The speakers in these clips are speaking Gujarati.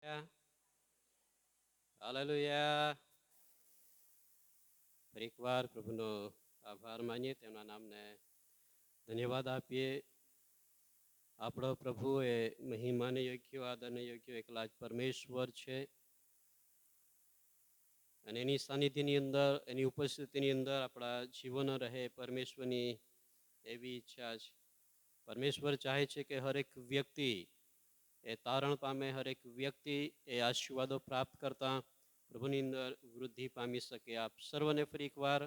Hallelujah, hallelujah. ફરી એકવાર પ્રભુનો આભાર માનીએ, તેમના નામને ધન્યવાદ આપીએ. આપણો પ્રભુ એ મહિમાને યોગ્ય, આદરને યોગ્ય એકલા જ પરમેશ્વર છે. અને એની સાનિધ્યની અંદર, એની ઉપસ્થિતિની અંદર આપણા જીવન રહે, પરમેશ્વરની એવી ઈચ્છા છે. પરમેશ્વર ચાહે છે કે હરેક વ્યક્તિ એ તારણ પામે, હરેક વ્યક્તિ એ આશીર્વાદો પ્રાપ્ત કરતા પ્રભુની અંદર વૃદ્ધિ પામી શકે. આપ સર્વને ફરી એકવાર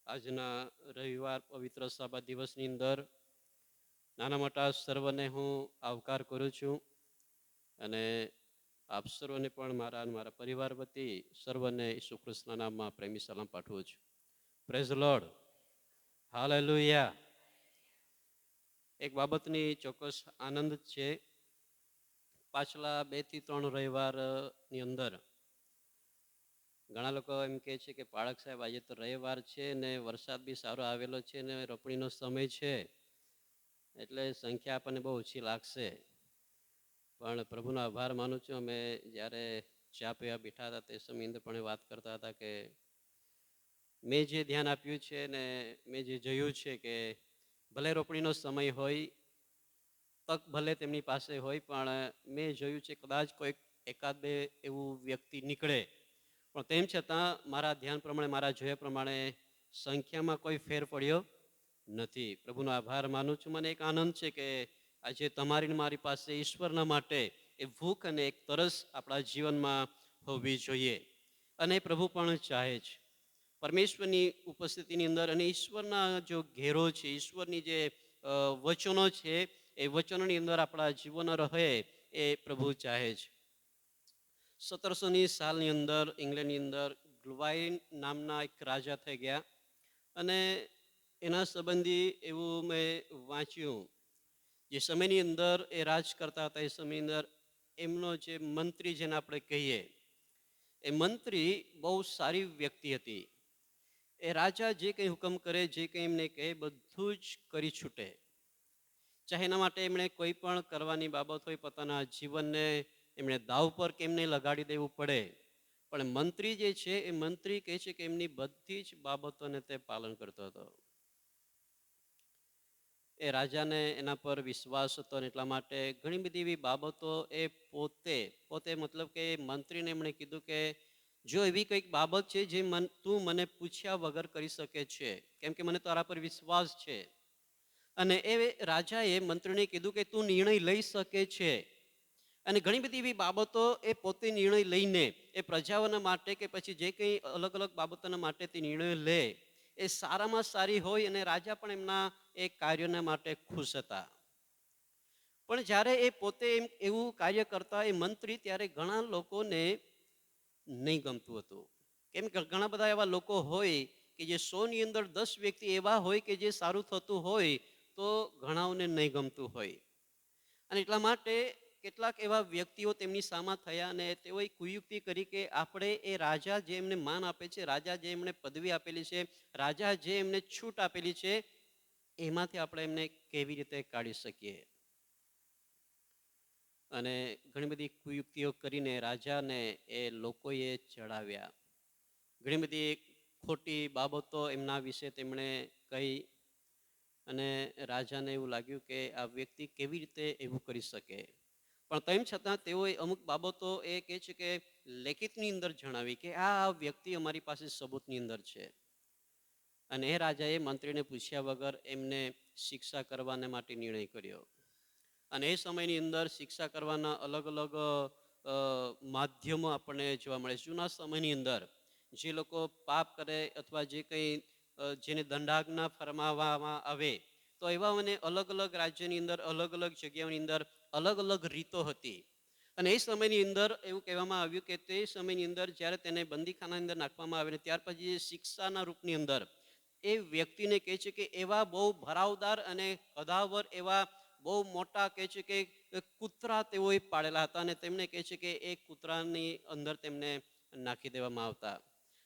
આજના રવિવાર પવિત્ર સભા દિવસની અંદર નાના મોટા સર્વને હું આવકાર કરું છું. અને આપ સર્વને પણ મારા પરિવાર વતી સર્વને ઈસુ ખ્રિસ્તના નામમાં પ્રેમી સલામ પાઠવું છું. Praise the lord, hallelujah. એક બાબતની ચોક્કસ આનંદ છે. પાછલા 2 થી 3 રવિવારની અંદર ઘણા લોકો એમ કહે છે કે પાળક સાહેબ આજે તો રવિવાર છે ને વરસાદ બી સારો આવેલો છે ને રોપણીનો સમય છે, એટલે સંખ્યા આપણને બહુ ઓછી લાગશે. પણ પ્રભુનો આભાર માનું છું. અમે જ્યારે ચા પીવા બેઠા હતા તે સમયની અંદર પણ વાત કરતા હતા કે મેં જે ધ્યાન આપ્યું છે ને મેં જે જોયું છે કે ભલે રોપણીનો સમય હોય, તક ભલે તેમની પાસે હોય, પણ મેં જોયું છે કદાચ કોઈક એકાદ બે એવું વ્યક્તિ નીકળે, પણ તેમ છતાં મારા ધ્યાન પ્રમાણે, મારા જોયા પ્રમાણે સંખ્યામાં કોઈ ફેર પડ્યો નથી. પ્રભુનો આભાર માનું છું. મને એક આનંદ છે કે આજે તમારી મારી પાસે ઈશ્વરના માટે એ ભૂખ અને એક તરસ આપણા જીવનમાં હોવી જોઈએ. અને પ્રભુ પણ ચાહે છે પરમેશ્વરની ઉપસ્થિતિની અંદર અને ઈશ્વરના જો ઘેરો છે, ઈશ્વરની જે વચનો છે, એ વચનોની અંદર આપણા જીવન રહે એ પ્રભુ ચાહે છે. 1700ની સાલની અંદર ઇંગ્લેન્ડની અંદર ગ્લુવાઇન નામના એક રાજા થઈ ગયા. અને એના સંબંધી એવું મેં વાંચ્યું, જે સમયની અંદર એ રાજ કરતા હતા એ સમયની અંદર એમનો જે મંત્રી, જેને આપણે કહીએ, એ મંત્રી બહુ સારી વ્યક્તિ હતી. એ રાજા જે કંઈ હુકમ કરે, જે કંઈ એમને કહે, બધું જ કરી છૂટે. ચાહે એના માટે એમણે કોઈ પણ કરવાની બાબત હોય, પોતાના જીવનને એમણે દાવ પર કેમને લગાડી દેવું પડે, પણ મંત્રી જે છે એ મંત્રી કહે છે કે એમની બધી જ બાબતોને તે પાલન કરતો હતો. એ રાજાને એના પર વિશ્વાસ હતો અને એટલા માટે ઘણી બધી એવી બાબતો એ પોતે મતલબ કે મંત્રીને એમણે કીધું કે જો એવી કંઈક બાબત છે જે તું મને પૂછ્યા વગર કરી શકે છે, કેમ કે મને તારા પર વિશ્વાસ છે. અને એ રાજાએ મંત્રીને કીધું કે તું નિર્ણય લઈ શકે છે. અને ઘણી બધી એવી બાબતો એ પોતે નિર્ણય લઈને એ પ્રજાઓના માટે કે પછી જે કંઈ અલગ અલગ બાબતોના માટે તે નિર્ણય લે એ સારામાં સારી હોય, અને રાજા પણ એમના એ કાર્યોના માટે ખુશ હતા. પણ જ્યારે એ પોતે એવું કાર્ય કરતા એ મંત્રી, ત્યારે ઘણા લોકોને નહીં ગમતું હતું. કેમ કે ઘણા બધા એવા લોકો હોય કે જે 100ની અંદર 10 વ્યક્તિ એવા હોય કે જે સારું થતું હોય તો ઘણાઓને નહીં ગમતું હોય. અને એટલા માટે કેટલાક એવા વ્યક્તિઓ તેમની સામા થયા અને તેઓએ કુયુક્તિ કરી કે આપણે એ રાજા જે એમને માન આપે છે, રાજા જે એમને પદવી આપેલી છે, રાજા જે એમને છૂટ આપેલી છે, એમાંથી આપણે એમને કેવી રીતે કાઢી શકીએ. અને ઘણી બધી કુયુક્તિઓ કરીને રાજાને એ લોકોએ ચડાવ્યા. ઘણી બધી ખોટી બાબતો એમના વિશે તેમણે કહી. અને રાજાને એવું લાગ્યું કે આ વ્યક્તિ કેવી રીતે એવું કરી શકે. પણ તેમ છતાં તેઓએ અમુક બાબતો એ કહે છે કે લેખિતની અંદર જણાવી કે આ વ્યક્તિ અમારી પાસે સબૂતની અંદર છે. અને એ રાજાએ મંત્રીને પૂછ્યા વગર એમને શિક્ષા કરવાને માટે નિર્ણય કર્યો. અને એ સમયની અંદર શિક્ષા કરવાના અલગ અલગ માધ્યમો આપણને જોવા મળે. જૂના સમયની અંદર જે લોકો પાપ કરે અથવા જે કંઈ જેને દંડાજ્ઞા ફરમાવવામાં આવે તો એવાઓને અલગ અલગ રાજ્યની અંદર, અલગ અલગ જગ્યાઓની અંદર અલગ અલગ રીતો હતી. અને એ સમયની અંદર એવું કહેવામાં આવ્યું કે તે સમયની અંદર જ્યારે તેને બંદીખાનાની અંદર નાખવામાં આવે ત્યાર પછી શિક્ષાના રૂપની અંદર એ વ્યક્તિને કહે છે કે એવા બહુ ભરાવદાર અને કદાવર એવા બહુ મોટા કહે છે કે કૂતરા તેઓએ પાડેલા હતા અને તેમને કહે છે કે એ કૂતરાની અંદર તેમને નાખી દેવામાં આવતા.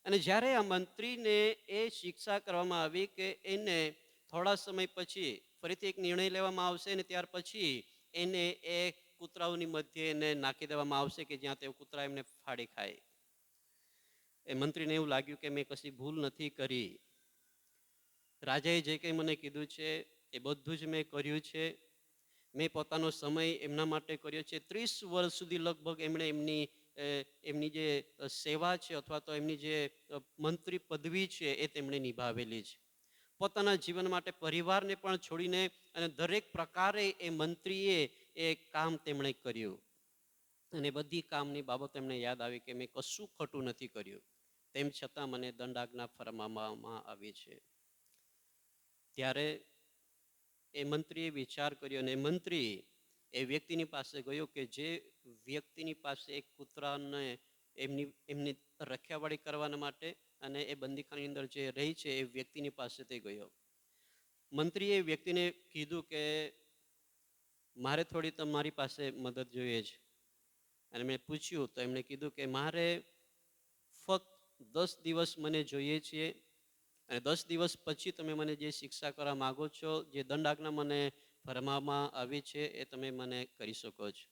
અને જ્યારે આ મંત્રીને એ શિક્ષા કરવામાં આવી કે એને થોડા સમય પછી ફરીથી એક નિર્ણય લેવામાં આવશે અને ત્યાર પછી એને એ કૂતરાઓની મધ્યે એને નાખી દેવામાં આવશે કે જ્યાં તે કૂતરા એમને ફાડી ખાય. એ મંત્રીને એવું લાગ્યું કે મેં કશી ભૂલ નથી કરી. રાજાએ જે કંઈ મને કીધું છે એ બધું જ મેં કર્યું છે. મેં પોતાનો સમય એમના માટે કર્યો છે. 30 વર્ષ સુધી લગભગ એમણે એમની જે સેવા છે અથવા તો એમની જે મંત્રી પદવી છે એ તેમણે નિભાવેલી છે. પોતાના જીવન માટે પરિવારને પણ છોડીને અને દરેક પ્રકારે એ મંત્રીએ એ કામ તેમણે કર્યું. અને બધી કામની બાબત એમને યાદ આવી કે મેં કશું ખોટું નથી કર્યું, તેમ છતાં મને દંડાજ્ઞા ફરમાવવામાં આવી છે. ત્યારે એ મંત્રીએ વિચાર કર્યો અને મંત્રી એ વ્યક્તિની પાસે ગયો કે જે વ્યક્તિની પાસે એક કૂતરાને એમની રખિયાવાળી કરવાના માટે અને એ બંદીખાનાની અંદર જે રહી છે એ વ્યક્તિની પાસે તે ગયો. મંત્રીએ એ વ્યક્તિને કીધું કે મારે થોડી તમારી પાસે મદદ જોઈએ છે. અને મેં પૂછ્યું તો એમણે કીધું કે મારે ફક્ત 10 દિવસ મને જોઈએ છીએ અને 10 દિવસ પછી તમે મને જે શિક્ષા કરવા માગો છો, જે દંડાજ્ઞા મને ફરમાવવામાં આવી છે એ તમે મને કરી શકો છો.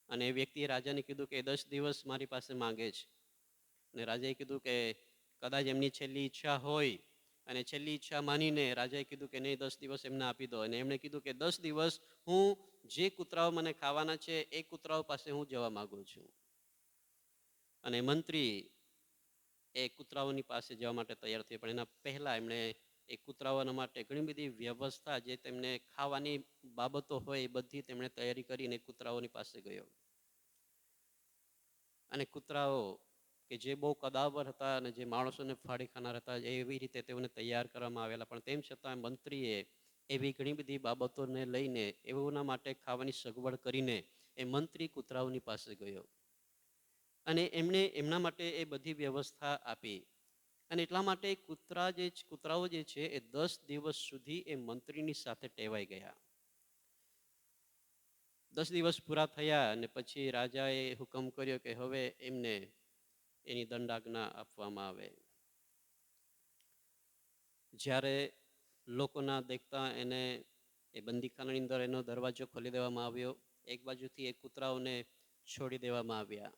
અને એ વ્યક્તિએ રાજાને કીધું કે 10 દિવસ મારી પાસે માંગે છે. અને રાજાએ કીધું કે કદાચ એમની છેલ્લી ઈચ્છા હોય અને છેલ્લી ઈચ્છા માનીને રાજાએ કીધું કે નહીં 10 દિવસ એમને આપી દો. અને એમણે કીધું કે 10 દિવસ હું જે કૂતરાઓ મને ખાવાના છે એ કૂતરાઓ પાસે હું જવા માગું છું. અને મંત્રી એ કૂતરાઓની પાસે જવા માટે તૈયાર થયો, પણ એના પહેલાં એમણે એ કૂતરાઓના માટે ઘણી બધી વ્યવસ્થા જે તેમને ખાવાની બાબતો હોય એ બધી તેમણે તૈયારી કરીને કૂતરાઓની પાસે ગયો. અને કૂતરાઓ કે જે બહુ કદાવર હતા અને જે માણસોને ફાડી ખાનાર હતા એવી રીતે તેઓને તૈયાર કરવામાં આવેલા, પણ તેમ છતાં મંત્રીએ એવી ઘણી બધી બાબતોને લઈને એઓના માટે ખાવાની સગવડ કરીને એ મંત્રી કૂતરાઓની પાસે ગયો અને એમણે એમના માટે એ બધી વ્યવસ્થા આપી. અને એટલા માટે કૂતરાઓ જે છે એ 10 દિવસ સુધી એ મંત્રીની સાથે ટેવાઈ ગયા. 10 દિવસ પૂરા થયા અને પછી રાજાએ હુકમ કર્યો કે હવે એમને એની દંડાજ્ઞા આપવામાં આવે. જ્યારે લોકોના દેખતા એને એ બંદીખાનાની અંદર એનો દરવાજો ખોલી દેવામાં આવ્યો. એક બાજુથી એ કૂતરાઓને છોડી દેવામાં આવ્યા.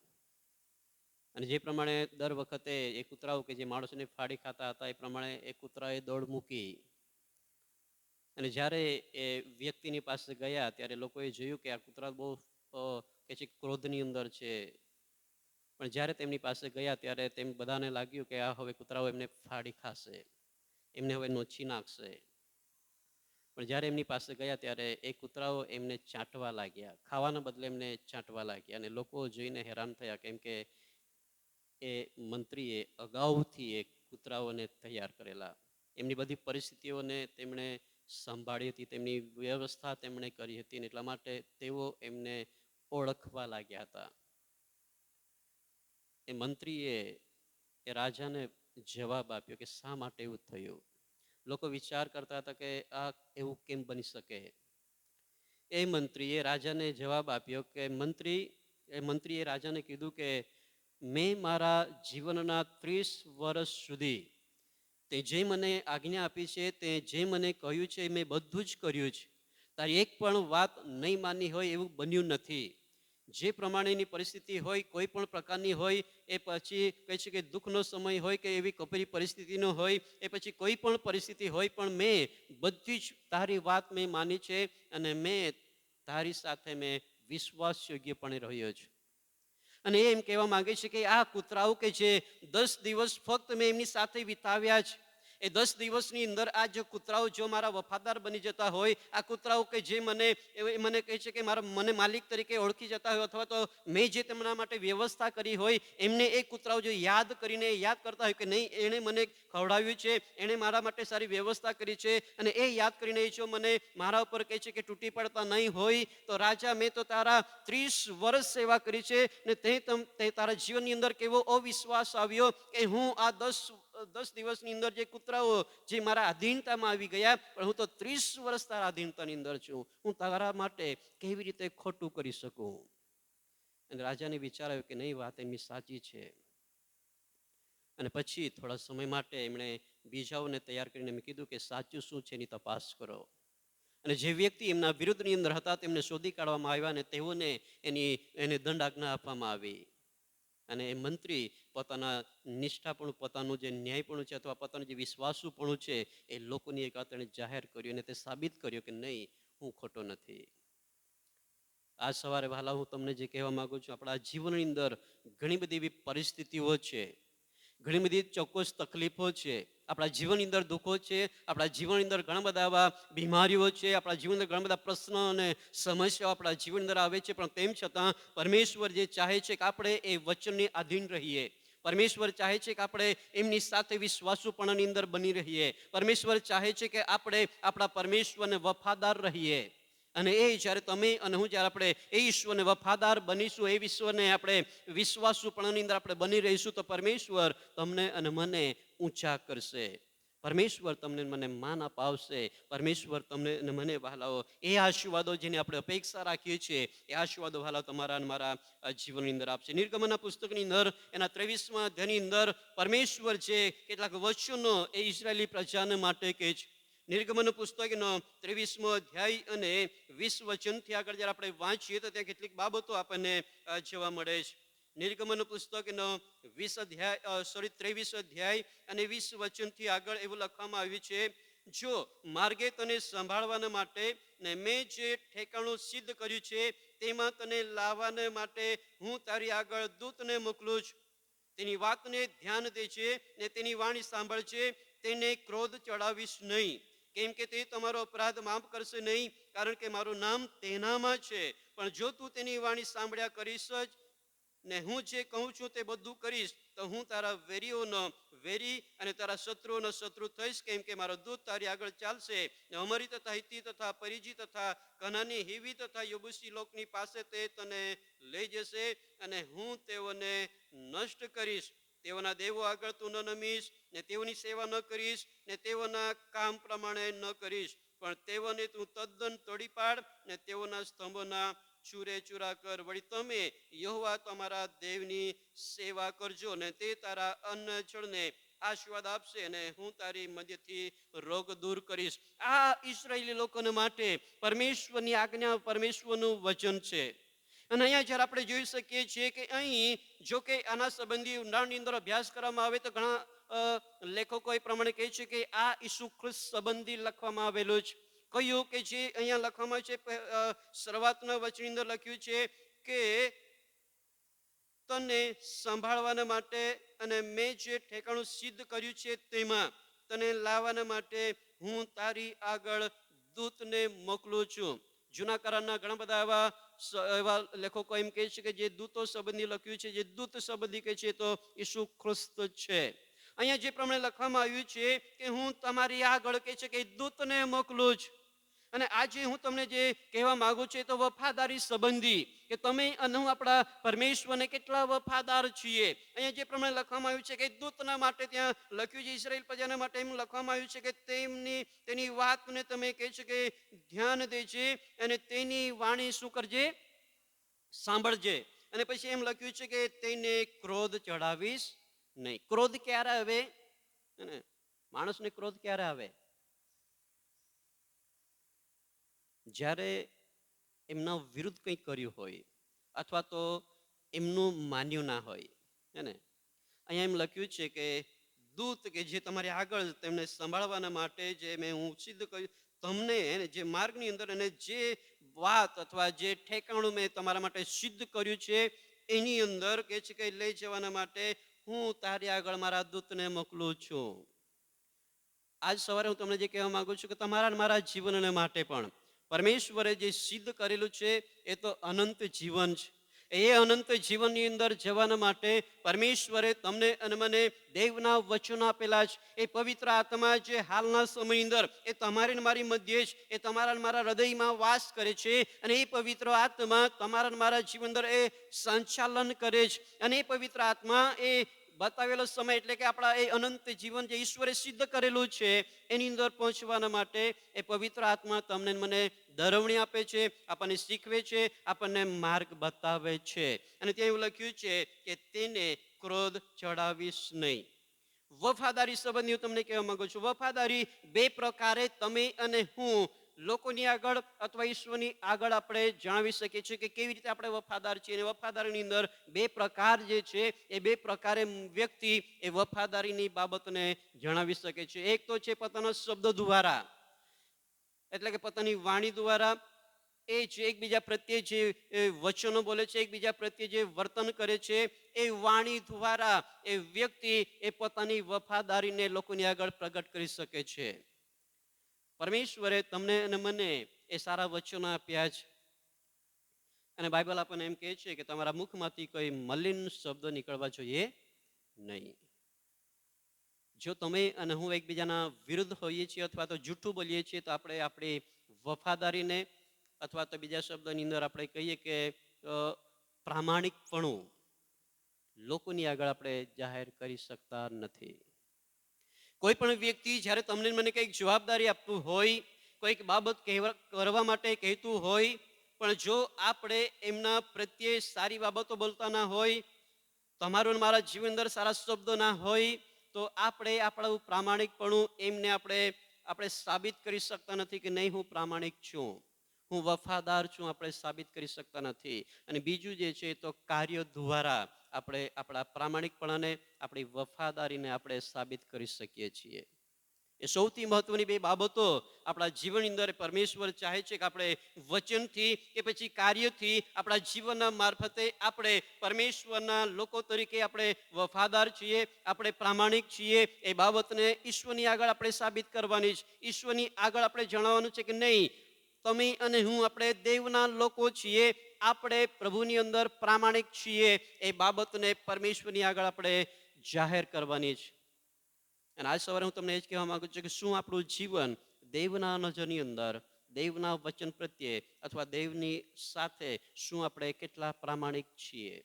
અને જે પ્રમાણે દર વખતે એ કૂતરાઓ કે જે માણસોને ફાડી ખાતા હતા એ પ્રમાણે એ કૂતરાએ દોડ મૂકી. અને જ્યારે એ વ્યક્તિની પાસે ગયા ત્યારે લોકોએ જોયું કે આ કૂતરા બહુ કે છે ક્રોધની અંદર છે. પણ જ્યારે તેમની પાસે ગયા ત્યારે તેમ બધાને લાગ્યું કે આ હવે કૂતરાઓ એમને ફાડી ખાશે, એમને હવે નોચી નાખશે. પણ જ્યારે એમની પાસે ગયા ત્યારે એ કૂતરાઓ એમને ચાટવા લાગ્યા, ખાવાના બદલે એમને ચાટવા લાગ્યા. અને લોકો જોઈને હેરાન થયા, કેમ કે એ મંત્રીએ અગાઉથી એ કૂતરાઓને તૈયાર કરેલા. એમની બધી પરિસ્થિતિઓને તેમણે સંભાળી હતી, તેમની વ્યવસ્થા તેમણે કરી હતી, અને એટલા માટે તેઓ એમને ઓળખવા લાગ્યા હતા. એ મંત્રીએ એ રાજાને જવાબ આપ્યો કે શા માટે એવું થયું. લોકો વિચાર કરતા હતા કે આ એવું કેમ બની શકે. એ મંત્રીએ રાજાને જવાબ આપ્યો કે મંત્રીએ રાજાને કીધું કે મેં મારા જીવનના 30 વર્ષ સુધી તે જે મને આજ્ઞા આપી છે, તે જે મને કહ્યું છે મેં બધું જ કર્યું છે. તારી એક પણ વાત નહીં માની હોય એવું બન્યું નથી. જે પ્રમાણેની પરિસ્થિતિ હોય, કોઈ પણ પ્રકારની હોય, એ પછી કહે છે કે દુઃખનો સમય હોય કે એવી કપરી પરિસ્થિતિનો હોય, એ પછી કોઈ પણ પરિસ્થિતિ હોય, પણ મેં બધી જ તારી વાત મેં માની છે અને મેં તારી સાથે મેં વિશ્વાસયોગ્યપણે રહ્યો છું. અને એમ કહેવા માંગે છે કે આ કૂતરાઓ કે જે 10 દિવસ ફક્ત મેં એમની સાથે વિતાવ્યા છે, એ 10 દિવસની અંદર આ જો કૂતરાઓ જો મારા વફાદાર બની જતા હોય, આ કૂતરાઓ કે જે મને કહે છે કે મને માલિક તરીકે ઓળખી જતા હોય, અથવા તો મેં જે તેમના માટે વ્યવસ્થા કરી હોય એમને એ કૂતરાઓ જો યાદ કરીને યાદ કરતા હોય કે નહીં, એણે મને ખવડાવ્યું છે, એણે મારા માટે સારી વ્યવસ્થા કરી છે, અને એ યાદ કરીને જો મને મારા ઉપર કહે છે કે તૂટી પડતા નહીં હોય, તો રાજા મેં તો તારા 30 વર્ષ સેવા કરી છે ને તે તારા જીવનની અંદર કેવો અવિશ્વાસ આવ્યો કે હું આ 10 દિવસની અંદર જે કૂતરાઓ જે મારા અધીનતામાં આવી ગયા, પણ હું તો 30 વર્ષ તારા અધીનતાની અંદર છું, હું તારા માટે કેવી રીતે ખોટું કરી શકું. અને રાજાને વિચાર આવ્યો કે નહીં, વાત એમની સાચી છે. અને પછી થોડા સમય માટે એમણે બીજાઓને તૈયાર કરીને એમ કીધું કે સાચું શું છે એની તપાસ કરો. અને જે વ્યક્તિ એમના વિરુદ્ધની અંદર હતા તેમને શોધી કાઢવામાં આવ્યા અને તેઓને એને દંડ આજ્ઞા આપવામાં આવી. અને એ મંત્રી પોતાના નિષ્ઠાપણું, પોતાનું જે ન્યાયપણું છે અથવા પોતાનું જે વિશ્વાસુપણું છે એ લોકોની એક આતણે જાહેર કર્યું અને તે સાબિત કર્યું કે નહીં, હું ખોટો નથી. આજ સવારે વહાલા હું તમને જે કહેવા માંગુ છું, આપણા જીવનની અંદર ઘણી બધી એવી પરિસ્થિતિઓ છે, ઘણી બધી ચોક્કસ તકલીફો છે, આપણા જીવનની અંદર દુઃખો છે, આપણા જીવનની અંદર ઘણા બધા એવા બીમારીઓ છે, આપણા જીવનની અંદર ઘણા બધા પ્રશ્નો અને સમસ્યાઓ આપણા જીવનની અંદર આવે છે. પણ તેમ છતાં પરમેશ્વર જે ચાહે છે કે આપણે એ વચનને આધીન રહીએ. પરમેશ્વર ચાહે છે કે આપણે એમની સાથે વિશ્વાસુપણાની અંદર બની રહીએ. પરમેશ્વર ચાહે છે કે આપણે આપણા પરમેશ્વરને વફાદાર રહીએ. અને એ જ્યારે તમે અને હું જ્યારે આપણે એ ઈશ્વરને વફાદાર બનીશું, એ ઈશ્વરને આપણે વિશ્વાસુપણાની અંદર આપણે બની રહીશું, તો પરમેશ્વર તમને અને મને ઊંચા કરશે. પરમેશ્વર તમને મને માન અપાવશે. પરમેશ્વર તમને અને મને વહાલાઓ એ આશીર્વાદો જેની આપણે અપેક્ષા રાખીએ છીએ, એ આશીર્વાદો વહાલાઓ તમારા અને મારા જીવનની અંદર આપશે. નિર્ગમનના પુસ્તકની અંદર એના 23મા અધ્યાયની અંદર પરમેશ્વર છે કેટલાક વચનો એ ઇઝરાયેલી પ્રજાને માટે કહે છે. નિર્ગમન પુસ્તકનો 23મો અધ્યાય અને 20 વચનથી આગળ જ્યારે આપણે વાંચીએ તો ત્યાં કેટલીક બાબતો આપણને જોવા મળે છે. નિર્ગમન પુસ્તકનો 23 અધ્યાય અને 20 વચનથી આગળ એવું લખવામાં આવ્યું છે, જો માર્ગે તને સંભાળવાના માટે ને મેં જે ઠેકાણું સિદ્ધ કર્યું છે તેમાં તને લાવવાને માટે હું તારી આગળ દૂતને મોકલું છું. તેની વાતને ધ્યાન દે છે ને તેની વાણી સાંભળજે. તેને ક્રોધ ચડાવીશ નહીં, કેમ કે તે તમારો અપરાધ માફ કરશે નહીં, કારણ કે મારું નામ તેનામાં છે. પણ જો તું તેની વાણી સાંભળ્યા કરીશ જ ને હું જે કહું છું તે બધું કરીશ, તો હું તારા વેરીઓનો વેરી અને તારા શત્રુઓનો શત્રુ થઈશ. કેમ કે મારો દૂત તારી આગળ ચાલશે ને અમરી તથા હિત્તી તથા પરિજી તથા કનાની, હિવી તથા યબૂસી લોકની પાસે તે તને લઈ જશે અને હું તેઓને નષ્ટ કરીશ. તેઓના દેવો આગળ તું ન નમીશ ને તેઓની સેવા ન કરીશ ને તેઓના કામ પ્રમાણે ન કરીશ, પણ તેઓને તું તદ્દન તોડી પાડ ને તેઓના સ્તંભોના ચૂરે ચૂરા કર. વળી તમે યહોવા તમારા દેવની સેવા કરજો ને તે તારા અન્ન જળને આશીર્વાદ આપશે અને હું તારી મધ્યથી રોગ દૂર કરીશ. આ ઇસ્રાયેલી લોકોને માટે પરમેશ્વરની આજ્ઞા, પરમેશ્વરનું વચન છે. અને અહીંયા જ્યારે આપણે જોઈ શકીએ છીએ કે અહીં જો કે આના સંબંધી ઊંડાણની અંદર અભ્યાસ કરવામાં આવે તો ઘણા લેખકો એ પ્રમાણે કહે છે કે આ ઈસુ ખ્રિસ્ત સંબંધી લખવામાં આવેલું છે. કયું કે જે અહીંયા લખવામાં છે, શરૂઆતના વચનની અંદર લખ્યું છે કે તને સંભાળવાના માટે અને મેં જે ઠેકાણું સિદ્ધ કર્યું છે તેમાં તને લાવવાના માટે હું તારી આગળ દૂતને મોકલું છું. જૂના કરારના ઘણા બધા એવા લેખકો એમ કહે છે કે જે દૂતો સંબંધી લખ્યું છે, જે દૂત સંબંધી કહે છે તો ઈસુ ખ્રિસ્ત છે. અહીંયા જે પ્રમાણે લખવામાં આવ્યું છે કે હું તમારી આગળ કહે છે કે દૂતને મોકલું છું. અને આજે હું તમને જે કહેવા માંગુ છું તો વફાદારી સંબંધી, કે તમે અને હું આપણા પરમેશ્વરને કેટલા વફાદાર છીએ. અહીંયા જે પ્રમાણે લખવામાં આવ્યું છે કે દૂતના માટે ત્યાં લખ્યું છે, ઇઝરાયેલ પ્રજાના માટે એમ લખવામાં આવ્યું છે કે તેની વાતને તમે કહે છે કે ધ્યાન દેજે અને તેની વાણી શું કરજે, સાંભળજે. અને પછી એમ લખ્યું છે કે તેને ક્રોધ ચડાવીશ નહીં. ક્રોધ ક્યારે આવે? માણસને ક્રોધ ક્યારે આવે? જ્યારે એમના વિરુદ્ધ કંઈક કર્યું હોય અથવા તો એમનું માન્યું ના હોય. ને અહીંયા એમ લખ્યું છે કે દૂત કે જે તમારી આગળ તેમને સંભાળવાના માટે જે મેં હું સિદ્ધ કર્યું તમને જે માર્ગની અંદર અને જે વાત અથવા જે ઠેકાણું મેં તમારા માટે સિદ્ધ કર્યું છે એની અંદર કે છે કે લઈ જવાના માટે હું તારી આગળ મારા દૂતને મોકલું છું. આજ સવારે હું તમને જે કહેવા માંગુ છું કે તમારા મારા જીવનને માટે પણ પરમેશ્વરે જે સિદ્ધ કરેલું છે એ તો અનંત જીવન છે. એ અનંત જીવનની અંદર જવાના માટે પરમેશ્વરે તમને અને મને દેવના વચનો આપેલા છે. એ પવિત્ર આત્મા જે હાલના સમયની અંદર એ તમારી મારી મધ્યે જ એ તમારા મારા હૃદયમાં વાસ કરે છે અને એ પવિત્ર આત્મા તમારા મારા જીવન અંદર એ સંચાલન કરે છે. અને એ પવિત્ર આત્મા એ બતાવેલો સમય એટલે કે આપણા એ અનંત જીવન જે ઈશ્વરે સિદ્ધ કરેલું છે એની અંદર પહોંચવાના માટે એ પવિત્ર આત્મા તમને મને દરવણી આપે છે, આપણને શીખવે છે, આપણને માર્ગ બતાવે છે. અને ત્યાં એવું લખ્યું છે કે તેને ક્રોધ ચડાવીશ નહીં. વફાદારી સંબંધી હું તમને કહેવા માંગુ છું. વફાદારી બે પ્રકારે તમે અને હું લોકોની આગળ અથવા ઈશ્વરની આગળ આપણે જણાવી શકીએ છીએ કે કેવી રીતે આપણે વફાદાર છીએ. અને વફાદારીની અંદર બે પ્રકાર જે છે એ બે પ્રકારે વ્યક્તિ એ વફાદારીની બાબતને જણાવી શકે છે. એક તો છે પોતાના શબ્દ દ્વારા, એટલે કે પોતાની વાણી દ્વારા એ જે એકબીજા પ્રત્યે જે વચનો બોલે છે, એકબીજા પ્રત્યે જે વર્તન કરે છે, એ વાણી દ્વારા એ વ્યક્તિ એ પોતાની વફાદારીને લોકોની આગળ પ્રગટ કરી શકે છે. પરમેશ્વરે તમને અને મને એ સારા વચનો આપ્યા છે અને બાઇબલ આપણને એમ કહે છે કે તમારા મુખમાંથી કોઈ મલિન શબ્દ નીકળવા જોઈએ નહીં. જો તમે અને હું એકબીજાના વિરુદ્ધ હોઈએ છીએ અથવા તો જૂઠું બોલીએ છીએ તો આપણે આપણી વફાદારીને અથવા તો બીજા શબ્દની અંદર આપણે કહીએ કે પ્રામાણિકપણું લોકોની આગળ આપણે જાહેર કરી શકતા નથી. કોઈ પણ વ્યક્તિ જ્યારે તમને મને કંઈક જવાબદારી આપતું હોય, કોઈક બાબત કરવા માટે કહેતું હોય, પણ જો આપણે એમના પ્રત્યે સારી બાબતો બોલતા ના હોય, તમારું મારા જીવન અંદર સારા શબ્દો ના હોય, તો આપણે આપણું પ્રામાણિકપણું એમને આપણે સાબિત કરી શકતા નથી કે નહીં હું પ્રામાણિક છું, હું વફાદાર છું, આપણે સાબિત કરી શકતા નથી. અને બીજું જે છે તો કાર્ય દ્વારા આપણે આપણા પ્રામાણિકપણાને, આપણી વફાદારીને આપણે સાબિત કરી શકીએ છીએ. એ સૌથી મહત્વની બે બાબતો આપણા જીવનની અંદર પરમેશ્વર ચાહે છે કે આપણે વચનથી કે પછી કાર્યથી આપણા જીવનના મારફતે આપણે પરમેશ્વરના લોકો તરીકે આપણે વફાદાર છીએ, આપણે પ્રામાણિક છીએ, એ બાબતને ઈશ્વરની આગળ આપણે સાબિત કરવાની છે. ઈશ્વરની આગળ આપણે જણાવવાનું છે કે નહીં, તમે અને હું આપણે દેવના લોકો છીએ, આપણે પ્રભુની અંદર પ્રામાણિક છીએ, એ બાબતને પરમેશ્વરની આગળ આપણે જાહેર કરવાની છે. અને આજ સવારે હું તમને એ જ કહેવા માંગુ છું કે શું આપણું જીવન દેવના નજરની અંદર, દેવના વચન પ્રત્યે અથવા દેવની સાથે શું આપણે કેટલા પ્રામાણિક છીએ?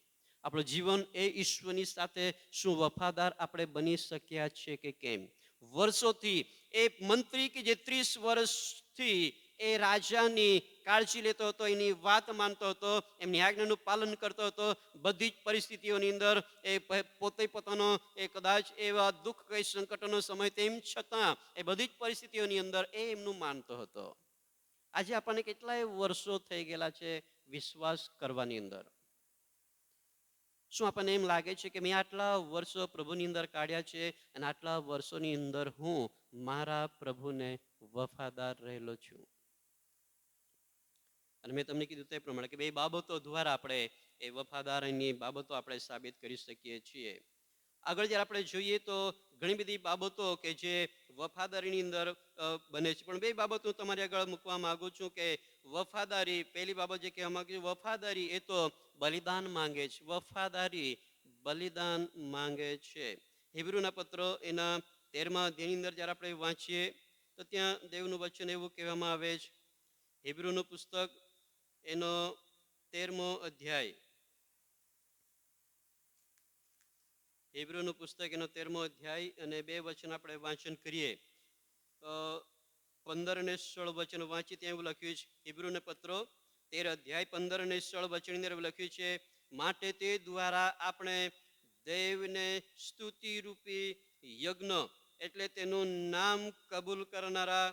આપણું જીવન એ ઈશ્વરની સાથે શું વફાદાર આપણે બની શક્યા છીએ કે કેમ? વર્ષોથી એ મંત્રી કે જે 30 વર્ષથી એ રાજાની કાળજી લેતો હતો, એની વાત માનતો હતો, એમની આજ્ઞાનું પાલન કરતો હતો, બધી જ પરિસ્થિતિઓની અંદર એ પોતે પોતાનો એ કદાચ એવા દુઃખ કઈ સંકટનો સમય તેમ છતાં એ બધી જ પરિસ્થિતિઓની અંદર એ એમનું માનતો હતો. આજે આપણને કેટલાય વર્ષો થઈ ગયેલા છે વિશ્વાસ કરવાની અંદર. શું આપણને એમ લાગે છે કે મેં આટલા વર્ષો પ્રભુની અંદર કાઢ્યા છે અને આટલા વર્ષોની અંદર હું મારા પ્રભુને વફાદાર રહેલો છું? અને મેં તમને કીધું તે પ્રમાણે કે બે બાબતો દ્વારા આપણે એ વફાદારીની બાબતો આપણે સાબિત કરી શકીએ છીએ. આગળ જ્યારે આપણે જોઈએ તો ઘણી બધી બાબતો કે જે વફાદારીની અંદર બને છે, પણ બે બાબતો તમારી આગળ મૂકવા માંગુ છું કે વફાદારી, પહેલી બાબત જે કહેવા માંગુ છું, વફાદારી એ તો બલિદાન માંગે છે. વફાદારી બલિદાન માંગે છે. હિબ્રુના પત્રો એના 13મા અધ્યાયની અંદર જ્યારે આપણે વાંચીએ તો ત્યાં દેવનું વચન એવું કહેવામાં આવે છે. હિબ્રુનું પુસ્તક એનો 13મો અધ્યાય, હિબ્રુનું પુસ્તક એનો 13મો અધ્યાય અને 2 વચન આપણે વાંચન કરીએ તો 15 અને 16 વચન વાંચી ત્યાં એવું લખ્યું છે. હિબ્રુને પત્રો 13 અધ્યાય 15 અને 16 વચનની અંદર એવું લખ્યું છે, માટે તે દ્વારા આપણે દેવને સ્તુતિ રૂપી યજ્ઞ એટલે તેનું નામ કબૂલ કરનારા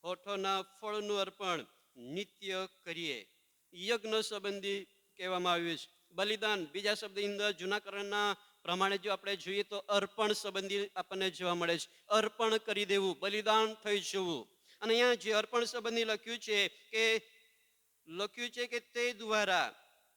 હોઠોના ફળનું અર્પણ નિત્ય કરીએ. યજ્ઞ સંબંધી કહેવામાં આવ્યું છે. બલિદાન બીજા શબ્દની અંદર જૂના કરારના પ્રમાણે જો આપણે જોઈએ તો અર્પણ સંબંધી આપણને જોવા મળે છે. અર્પણ કરી દેવું, બલિદાન થઈ જવું. અને અહીંયા જે અર્પણ સંબંધી લખ્યું છે કે તે દ્વારા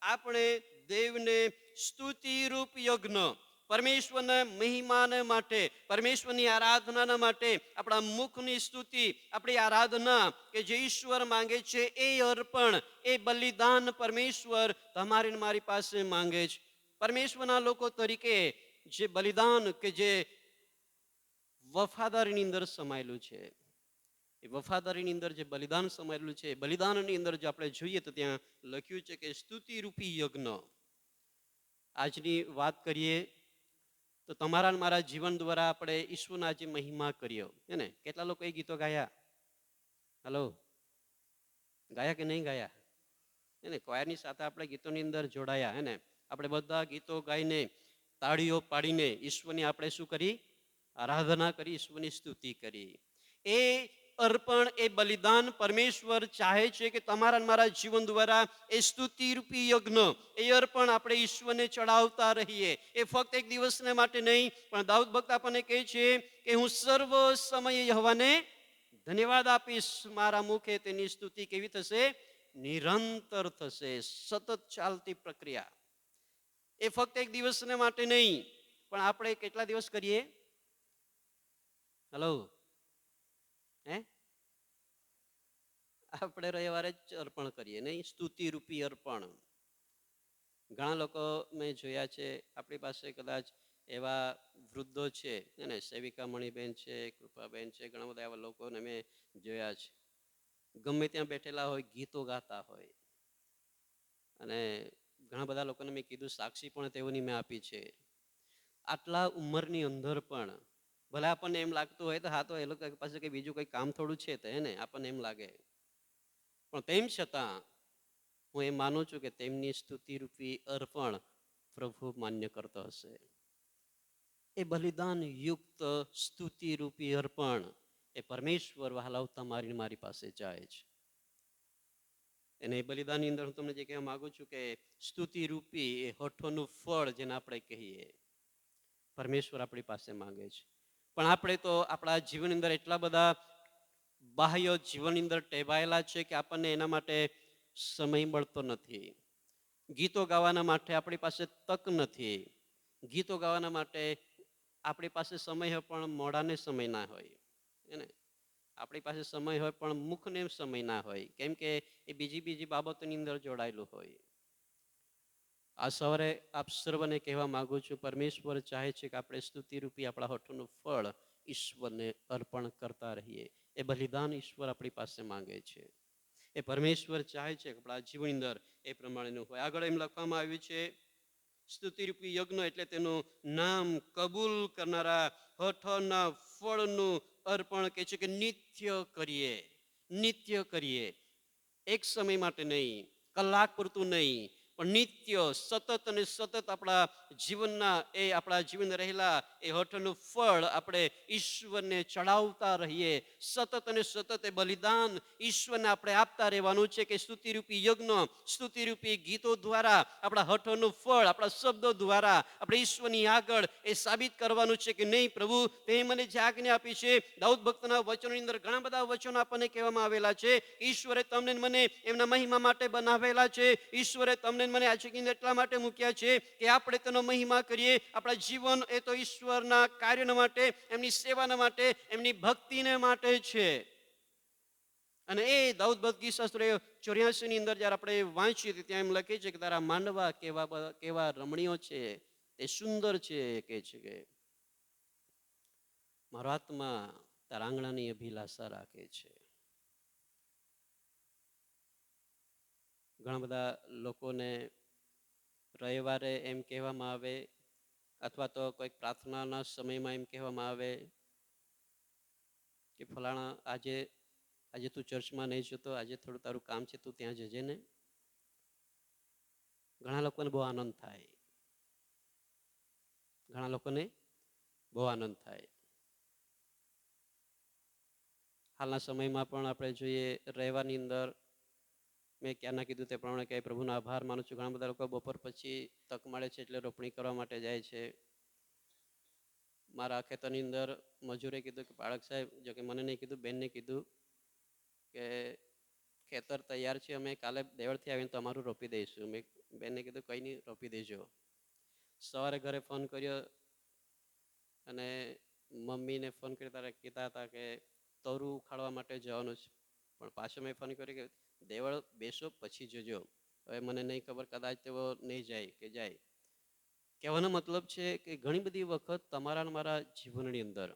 આપણે દેવને સ્તુતિરૂપ યજ્ઞ, પરમેશ્વરના મહિમાને માટે, પરમેશ્વરની આરાધના માટે આપણા મુખની સ્તુતિ, આપણી આરાધના કે જે ઈશ્વર માંગે છે એ અર્પણ, એ બલિદાન પરમેશ્વર તમારી મારી પાસે માંગે છે. પરમેશ્વરના લોકો તરીકે જે બલિદાન કે જે વફાદારીની અંદર સમાયેલું છે, એ વફાદારીની અંદર જે બલિદાન સમાયેલું છે, બલિદાનની અંદર જો આપણે જોઈએ તો ત્યાં લખ્યું છે કે સ્તુતિરૂપી યજ્ઞ. આજની વાત કરીએ તો તમારા મારા જીવન દ્વારા આપણે ઈશ્વરના જે મહિમા કર્યો હે ને, કેટલા લોકો એ ગીતો ગાયા? હલો, ગાયા કે નહીં ગાયા? હે ને, કોયરની સાથે આપણે ગીતોની અંદર જોડાયા હે ને. આપણે બધા ગીતો ગાઈને, તાળીઓ પાડીને ઈશ્વરની આપણે શું કરી? આરાધના કરી, ઈશ્વરની સ્તુતિ કરી. એ અર્પણ, એ બલિદાન પરમેશ્વર ચાહે છે કે તમારા અને મારા જીવન દ્વારા એ સ્તુતિરૂપી યજ્ઞ, એ અર્પણ આપણે ઈશ્વરને ચડાવતા રહીએ. એ ફક્ત એક દિવસને માટે નહીં, પણ દાઉદ ભક્ત આપણને કહે છે કે હું સર્વ સમયે યહોવાને ધન્યવાદ આપીશ. મારા મુખે તેની સ્તુતિ કેવી થશે? નિરંતર થશે. સતત ચાલતી પ્રક્રિયા. એ ફક્ત એક દિવસને માટે નહીં, પણ આપણે કેટલા દિવસ કરીએ? હલો, આપણે રવિવારે જ અર્પણ કરીએ નહીં, સ્તુતિરૂપી અર્પણ. ઘણા લોકો મેં જોયા છે, આપણી પાસે કદાચ એવા વૃદ્ધો છે ને, સેવિકા મણીબેન છે, કૃપાબેન છે, ઘણા બધા એવા લોકોને મેં જોયા છે. ગમે ત્યાં બેઠેલા હોય, ગીતો ગાતા હોય. અને ઘણા બધા લોકોને મેં કીધું, સાક્ષી પણ તેઓની મેં આપી છે. આટલા ઉંમરની અંદર પણ ભલે આપણને એમ લાગતું હોય તો હા, તો એ લોકો પાસે કંઈ બીજું કંઈ કામ થોડું છે તો એને આપણને એમ લાગે, પણ તેમ છતાં હું એમ માનું છું કે તેમની સ્તુતિરૂપી અર્પણ પ્રભુ માન્ય કરતો હશે. એ બલિદાન યુક્ત સ્તુતિરૂપી અર્પણ એ પરમેશ્વર વહાલાઓ તમારી મારી પાસે જાય છે. અને એ બલિદાનની અંદર હું તમને જે કહેવા માંગુ છું કે સ્તુતિરૂપી એ હોઠોનું ફળ જેને આપણે કહીએ, પરમેશ્વર આપણી પાસે માંગે છે. પણ આપણે તો આપણા જીવનની અંદર એટલા બધા બાહ્ય જીવનની અંદર ટેવાયેલા છે કે આપણને એના માટે સમય મળતો નથી. ગીતો ગાવાના માટે આપણી પાસે તક નથી. ગીતો ગાવાના માટે આપણી પાસે સમય હોય પણ મોઢાને સમય ના હોય. એને આપણી પાસે સમય હોય પણ મુખને સમય ના હોય, કેમ કે એ બીજી બાબતોની અંદર જોડાયેલું હોય. આ સવારે આપ સર્વને કહેવા માંગુ છું, પરમેશ્વર ચાહે છે કે આપણે સ્તુતિરૂપી આપણા હોઠોનું ફળ ઈશ્વરને અર્પણ કરતા રહીએ. એ બલિદાન ઈશ્વર આપણી પાસે માંગે છે. એ પરમેશ્વર ચાહે છે કે આપણા જીવનની અંદર એ પ્રમાણેનું હોય. આગળ એમ લખવામાં આવ્યું છે, સ્તુતિરૂપી યજ્ઞ એટલે તેનું નામ કબૂલ કરનારા હોઠોના ફળનું અર્પણ કે છે કે નિત્ય કરીએ. નિત્ય કરીએ. એક સમય માટે નહીં, કલાક પૂરતું નહીં, પણ નિત્ય સતત અને સતત આપણા જીવન રહેલા એ હોઠનું ફળ આપણે ઈશ્વરને ચડાવતા રહીએ. સતત અને સતત એ બલિદાન ઈશ્વરને આપણે આપતા રહેવાનું છે કે સ્તુતિરૂપી યજ્ઞ, સ્તુતિરૂપી ગીતો દ્વારા આપણા હોઠોનું ફળ આપણા શબ્દો દ્વારા આપણે ઈશ્વરની આગળ એ સાબિત કરવાનું છે કે નહીં પ્રભુ, તે મને જે આજ્ઞા આપી છે. દાઉદ ભક્તના વચનોની અંદર ઘણા બધા વચનો આપણને કહેવામાં આવેલા છે. ઈશ્વરે તમને મને એમના મહિમા માટે બનાવેલા છે. ઈશ્વરે તમને મને આ જગ્યાએ એટલા માટે મૂક્યા છે કે આપણે તેનો મહિમા કરીએ. આપણા જીવન એ તો ઈશ્વરના કાર્યના માટે, એમની સેવાના માટે, એમની ભક્તિને માટે છે. અને એ દાઉદ ભક્ત ગીત શાસ્ત્ર 84 ની અંદર જયારે આપણે વાંચીએ ત્યાં એમ લખે છે કે તારા માંડવા કેવા રમણીયો છે, તે સુંદર છે. કે છે કે મારો આત્મા તારા આંગણાની અભિલાષા રાખે છે. ઘણા બધા લોકોને રવિવારે એમ કહેવામાં આવે, અથવા તો કોઈક પ્રાર્થનાના સમયમાં એમ કહેવામાં આવે કે ફલાણા આજે તું ચર્ચમાં નહીં જતો, આજે થોડું તારું કામ છે, તું ત્યાં જજે ને. ઘણા લોકોને બહુ આનંદ થાય. ઘણા લોકોને બહુ આનંદ થાય. હાલના સમયમાં પણ આપણે જોઈએ, રવિવારની અંદર મેં ક્યારના કીધું તે પ્રમાણે કે પ્રભુનો આભાર માનું છું. ઘણા બધા લોકો બપોર પછી તક મળે છે એટલે રોપણી કરવા માટે જાય છે. મારા ખેતરની અંદર મજૂરે કીધું કે પાળક સાહેબ, જો કે મને નહીં કીધું, બેનને કીધું કે ખેતર તૈયાર છે, અમે કાલે દેવળથી આવીને તમારું રોપી દઈશું. મેં બેનને કીધું કંઈ નહીં, રોપી દેજો. સવારે ઘરે ફોન કર્યો અને મમ્મીને ફોન કર્યો ત્યારે કહેતા હતા કે તરું ઉખાડવા માટે જવાનું છે. પણ પાછો મેં ફોન કર્યો કે દેવળ બેસો પછી જજો. હવે મને નહીં ખબર, કદાચ તેઓ નહીં જાય કે જાય. કહેવાનો મતલબ છે કે ઘણી બધી વખત તમારા અને મારા જીવનની અંદર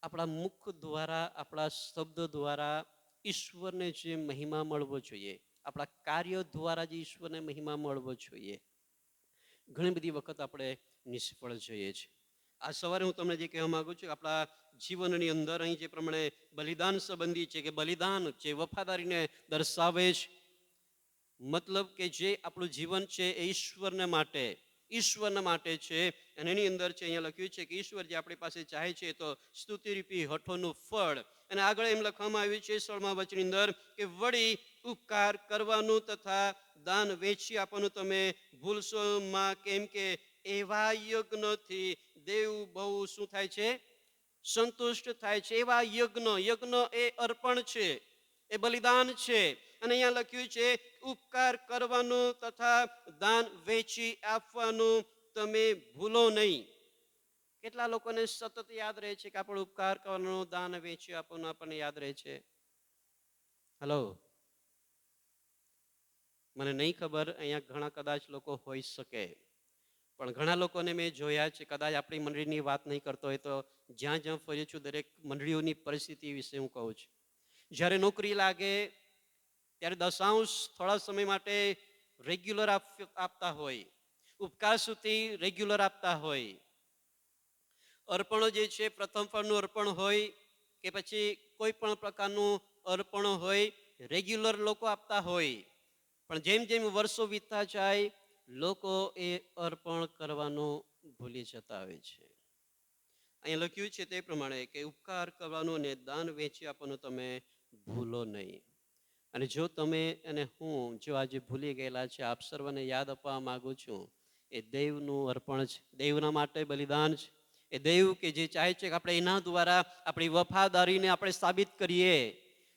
આપણા મુખ દ્વારા, આપણા શબ્દ દ્વારા ઈશ્વરને જે મહિમા મળવો જોઈએ, આપણા કાર્ય દ્વારા જે ઈશ્વરને મહિમા મળવો જોઈએ, ઘણી બધી વખત આપણે નિષ્ફળ જઈએ છીએ. આ સવારે હું તમને જે કહેવા માંગુ છું, આપણા જીવનની અંદર અહીં જે પ્રમાણે બલિદાન સંબંધી છે કે બલિદાન જે વફાદારીને દર્શાવે છે, મતલબ કે જે આપણું જીવન છે એ ઈશ્વરને માટે, ઈશ્વરના માટે છે. અને એની અંદર છે અહીંયા લખ્યું છે કે ઈશ્વર જે આપણી પાસે ચાહે છે તો સ્તુતિરૂપી હઠોનું ફળ. અને આગળ એમ લખવામાં આવ્યું છે 16મા વચનની અંદર કે વળી ઉપકાર કરવાનું તથા દાન વેચી આપવાનું તમે ભૂલશો માં, કેમ કે એવા યજ્ઞથી દેવ બહુ શું થાય છે? સંતુષ્ટ થાય છે. એવા યજ્ઞ એ અર્પણ છે, એ બલિદાન છે. અને અહીંયા લખ્યું છે ઉપકાર કરવાનું તથા દાન વેચી આપવાનું તમે ભૂલો નહીં. કેટલા લોકોને સતત યાદ રહે છે કે આપણે ઉપકાર કરવાનું, દાન વેચી આપવાનું આપણને યાદ રહે છે? હલો, મને નહીં ખબર, અહીંયા ઘણા કદાચ લોકો હોઈ શકે, પણ ઘણા લોકોને મેં જોયા છે, કદાચ આપણી મંડળીની વાત નહીં કરતો હોય તો જ્યાં જ્યાં ફર્યો છું દરેક મંડળીઓની પરિસ્થિતિ વિશે હું કહું છું. જ્યારે નોકરી લાગે ત્યારે દશાંશ થોડા સમય માટે રેગ્યુલર આપતા હોય, ઉપકાર સુધી રેગ્યુલર આપતા હોય, અર્પણો જે છે પ્રથમ ફળનું અર્પણ હોય કે પછી કોઈ પણ પ્રકારનું અર્પણો હોય, રેગ્યુલર લોકો આપતા હોય. પણ જેમ જેમ વર્ષો વીતતા જાય લોકો એ અર્પણ કરવાનું ભૂલી જતા હોય છે. અહીંયા લખ્યું છે તે પ્રમાણે કે ઉપકાર કરવાનું અને દાન વેચી આપવાનું તમે ભૂલો નહીં. અને જો તમે અને હું જો આજે ભૂલી ગયેલા છે, આપ સર્વને યાદ આપવા માંગુ છું, એ દેવનું અર્પણ છે, દેવના માટે બલિદાન છે. એ દેવ કે જે ચાહે છે કે આપણે એના દ્વારા આપણી વફાદારીને આપણે સાબિત કરીએ.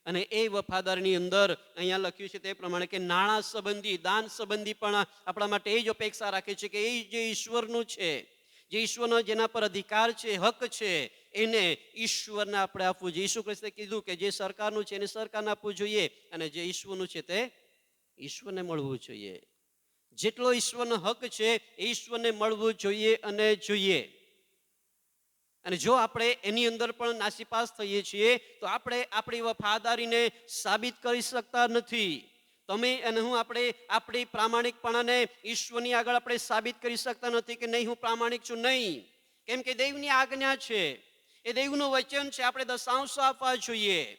અને એ વફાદારીની અંદર અહીંયા લખ્યું છે તે પ્રમાણે કે નાણાં સંબંધી, દાન સંબંધી પણ આપણા માટે એ જ અપેક્ષા રાખે છે કે એ જે ઈશ્વરનું છે, જે ઈશ્વરનો જેના પર અધિકાર છે, હક છે, એને ઈશ્વરને આપણે આપવું જોઈએ. ઈસુ ખ્રિસ્તે કીધું કે જે સરકારનું છે એને સરકારને આપવું જોઈએ અને જે ઈશ્વરનું છે તે ઈશ્વરને મળવું જોઈએ. જેટલો ઈશ્વરનો હક છે એ ઈશ્વરને મળવું જોઈએ અને જોઈએ. અને જો આપણે એની અંદર પણ નાસીપાસ થઈએ છીએ તો આપણે આપણી વફાદારીને સાબિત કરી શકતા નથી. તમે અને હું આપણે આપણી પ્રામાણિકપણાને ઈશ્વરની આગળ આપણે સાબિત કરી શકતા નથી કે નહીં હું પ્રામાણિક છું, નહીં. કેમ કે દેવની આજ્ઞા છે, એ દેવનું વચન છે, આપણે દશાંશો આપવા જોઈએ.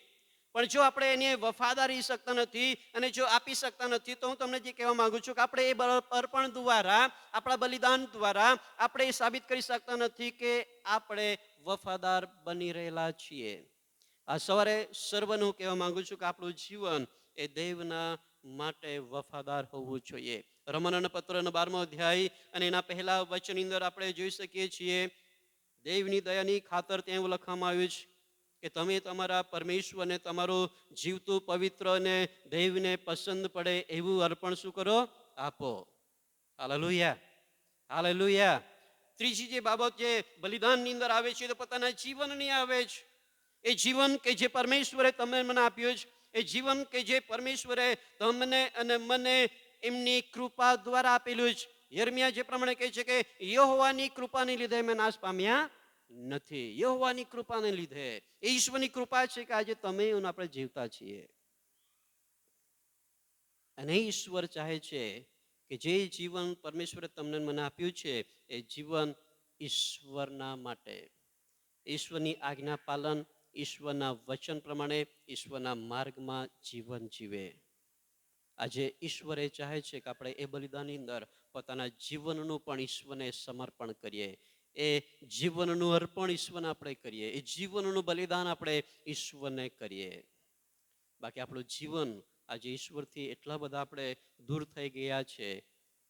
પણ જો આપણે એની વફાદારી શકતા નથી અને જો આપી શકતા નથી તો હું તમને જે કહેવા માંગુ છું કે આપણે એ અર્પણ દ્વારા, આપણા બલિદાન દ્વારા આપણે એ સાબિત કરી શકતા નથી કે આપણે વફાદાર બની રહેલા છીએ. આ સવારે સર્વને હું કહેવા માંગુ છું કે આપણું જીવન એ દેવના માટે વફાદાર હોવું જોઈએ. રોમનના પત્રનો 12મો અધ્યાય અને એના પહેલા વચનની અંદર આપણે જોઈ શકીએ છીએ દેવની દયાની ખાતર ત્યાં એવું લખવામાં આવ્યું છે કે તમે તમારા પરમેશ્વરને તમારું જીવતું, પવિત્ર અને દેવને પસંદ પડે એવું અર્પણ શું કરો? આપો. Hallelujah, hallelujah. ત્રીજી જે બાબત જે બલિદાનની અંદર આવે છે તો પોતાના જીવનની આવે છે. એ જીવન કે જે પરમેશ્વરે તમને મને આપ્યું છે, એ જીવન કે જે પરમેશ્વરે તમને અને મને એમની કૃપા દ્વારા આપેલું છે. યર્મિયા જે પ્રમાણે કહે છે કે યહોવાની કૃપાને લીધે અમે નાશ પામ્યા નથી. યહોવાની કૃપાને લીધે, એ ઈશ્વરની કૃપા છે કે આજે તમે અને આપણે જીવતા છીએ. અને ઈશ્વર ચાહે છે કે જે જીવન પરમેશ્વરે તમને મને આપ્યું છે એ જીવન ઈશ્વરના માટે, ઈશ્વરની આજ્ઞા પાલન, ઈશ્વરના વચન પ્રમાણે, ઈશ્વરના માર્ગમાં જીવન જીવે. આજે ઈશ્વરે ચાહે છે કે આપણે એ બલિદાનની અંદર પોતાના જીવનનું પણ ઈશ્વરને સમર્પણ કરીએ. એ જીવનનું અર્પણ ઈશ્વરને આપણે કરીએ, એ જીવનનું બલિદાન આપણે ઈશ્વરને કરીએ. બાકી આપણું જીવન આજે ઈશ્વરથી એટલા બધા આપણે દૂર થઈ ગયા છે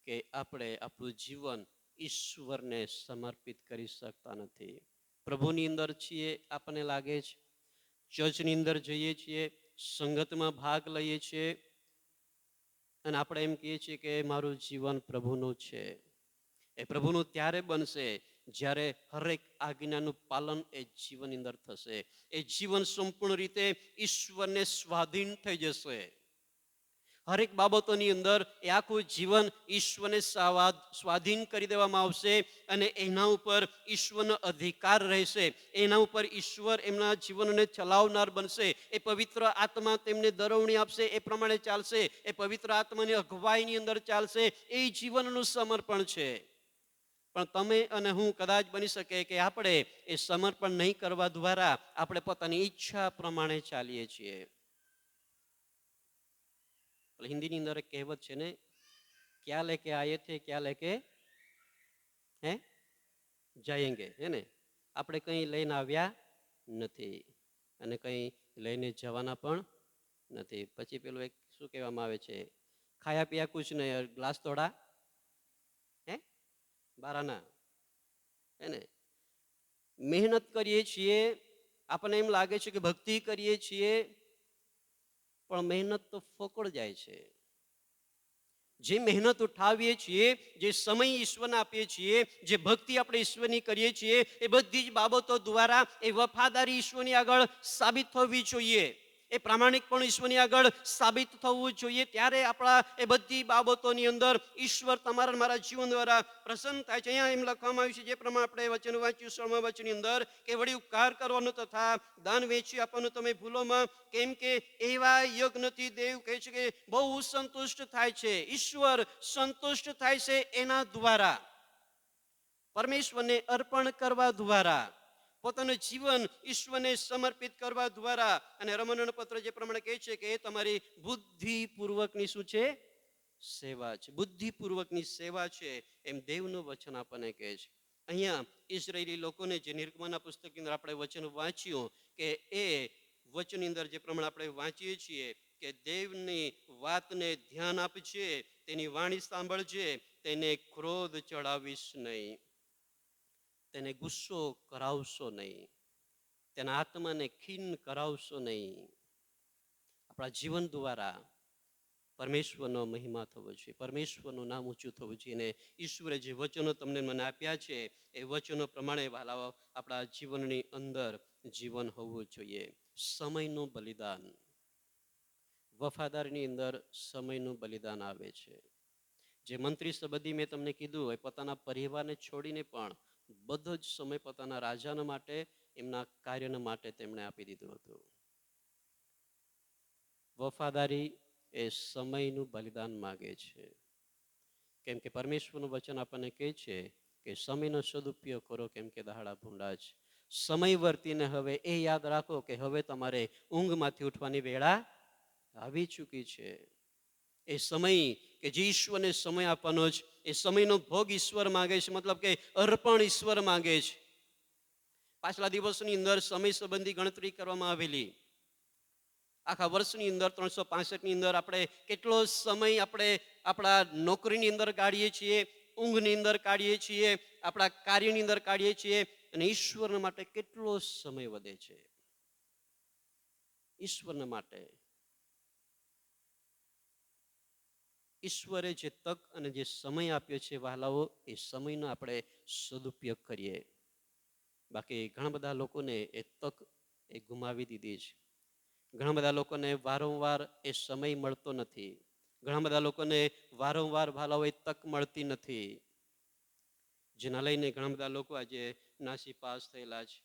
કે આપણે આપણું જીવન ઈશ્વરને સમર્પિત કરી શકતા નથી. પ્રભુની અંદર છીએ, આપણને લાગે છે, ચર્ચની અંદર જઈએ છીએ, સંગતમાં ભાગ લઈએ છીએ અને આપણે એમ કહીએ છીએ કે મારું જીવન પ્રભુનું છે. એ પ્રભુનું ત્યારે બનશે જ્યારે હરેક આજ્ઞાનું પાલન એ જીવનની અંદર થશે. એ જીવન સંપૂર્ણ રીતે ઈશ્વરને સ્વાધીન થઈ જશે. હરેક બાબતોની અંદર એ આખું જીવન ઈશ્વરને સ્વાધીન કરી દેવામાં આવશે અને એના ઉપર ઈશ્વરનો અધિકાર રહેશે. એના ઉપર ઈશ્વર એમના જીવનને ચલાવનાર બનશે. એ પવિત્ર આત્મા તેમને દરવણી આપશે, એ પ્રમાણે ચાલશે. એ પવિત્ર આત્માની અગવાઈની અંદર ચાલશે. એ જીવનનું સમર્પણ છે. પણ તમે અને હું કદાચ બની શકે કે આપણે એ સમર્પણ નહીં કરવા દ્વારા આપણે પોતાની ઈચ્છા પ્રમાણે ચાલીએ છીએ. હિન્દીની અંદર એક કહેવત છે ને, ક્યાં લેકે આયે થે ક્યાં લેકે હે જાયેંગે, હે ને? આપણે કંઈ લઈને આવ્યા નથી અને કંઈ લઈને જવાના પણ નથી. પછી પેલું એક શું કહેવામાં આવે છે, ખાયા પિયા કુછ નહીં, ગ્લાસ તોડા હે બારાના, હે ને? મહેનત કરીએ છીએ, આપણને એમ લાગે છે કે ભક્તિ કરીએ છીએ, પણ મહેનત તો ફોકળ જાય છે. જે મહેનત ઉઠાવીએ છીએ, જે સમય ઈશ્વરને આપીએ છીએ, જે ભક્તિ આપણે ઈશ્વરની કરીએ છીએ, એ બધી જ બાબતો દ્વારા એ વફાદારી ઈશ્વરની આગળ સાબિત થવી જોઈએ, એ પ્રામાણિક પણ ઈશ્વરની આગળ સાબિત થવું જોઈએ. ત્યારે આપણા એ બધી બાબતોની અંદર ઈશ્વર તમારા મારા જીવન દ્વારા પ્રસન્ન થાય છે. અહીંયા એમ લખવામાં આવ્યું છે, જે પ્રમાણે આપણે વચન વાંચ્યું 16મા વચનની અંદર, કે વળી ઉપકાર કરવાનો તથા દાન વેચી આપવાનું તમે ભૂલોમાં, કેમ કે એવા યજ્ઞથી દેવ કહે છે કે બહુ સંતુષ્ટ થાય છે. ઈશ્વર સંતુષ્ટ થાય છે એના દ્વારા, પરમેશ્વરને અર્પણ કરવા દ્વારા, પોતાનું જીવન ઈશ્વરને સમર્પિત કરવા દ્વારા. અને રોમનોનો પત્ર જે પ્રમાણે કહે છે કે એ તમારી બુદ્ધિપૂર્વકની શું છે? સેવા છે. બુદ્ધિપૂર્વકની સેવા છે, એમ દેવનું વચન આપણને કહે છે. અહીંયા ઇઝરાયેલી લોકોને જે નિર્ગમનના પુસ્તકની અંદર આપણે વચન વાંચ્યું, કે એ વચનની અંદર જે પ્રમાણે આપણે વાંચીએ છીએ કે દેવની વાતને ધ્યાન આપજે, તેની વાણી સાંભળજે, તેને ક્રોધ ચડાવીશ નહીં, તેને ગુસ્સો કરાવશો નહીં, તેના આત્માને ખીન કરાવશો નહીં. આપણા જીવન દ્વારા પરમેશ્વરનો મહિમા થવો જોઈએ, પરમેશ્વરનું નામ ઊંચું થવું જોઈએ. અને ઈશ્વરે જે વચનો તમને મને આપ્યા છે, એ વચનો પ્રમાણે વાલાઓ આપણા જીવનની અંદર જીવન હોવું જોઈએ. સમયનું બલિદાન, વફાદારીની અંદર સમયનું બલિદાન આવે છે. જે મંત્રી સંબંધી મેં તમને કીધું, એ પોતાના પરિવારને છોડીને પણ બધો જ સમય પોતાના રાજાના માટે, એમના કાર્યના માટે તેમણે આપી દીધું હતું. વફાદારી એ સમયનું બલિદાન માગે છે, કેમ કે પરમેશ્વરનું વચન આપણને કહે છે કે સમયનો સદુપયોગ કરો, કેમ કે દહાડા ભૂંડા છે. સમય વર્તીને હવે એ યાદ રાખો કે હવે તમારે ઊંઘમાંથી ઉઠવાની વેળા આવી ચૂકી છે. એ સમય કે જે ઈશ્વરને સમય આપવાનો છે, એ સમયનો ભોગ ઈશ્વર માંગે છે, મતલબ કે અર્પણ ઈશ્વર માંગે છે. પાછલા દિવસની અંદર સમય સંબંધી ગણતરી કરવામાં આવેલી. આખા વર્ષની અંદર 365ની અંદર આપણે કેટલો સમય આપણે આપણા નોકરીની અંદર કાઢીએ છીએ, ઊંઘની અંદર કાઢીએ છીએ, આપણા કાર્યની અંદર કાઢીએ છીએ, અને ઈશ્વરના માટે કેટલો સમય વધે છે. ઈશ્વરના માટે ઈશ્વરે જે તક અને જે સમય આપ્યો છે વહાલાઓ, એ સમયનો આપણે સદુપયોગ કરીએ. બાકી ઘણા બધા લોકોને એ તક એ ગુમાવી દીધી છે. ઘણા બધા લોકોને વારંવાર એ સમય મળતો નથી. ઘણા બધા લોકોને વારંવાર વહાલાઓ એ તક મળતી નથી, જેના લઈને ઘણા બધા લોકો આજે નાસી પાસ થયેલા છે.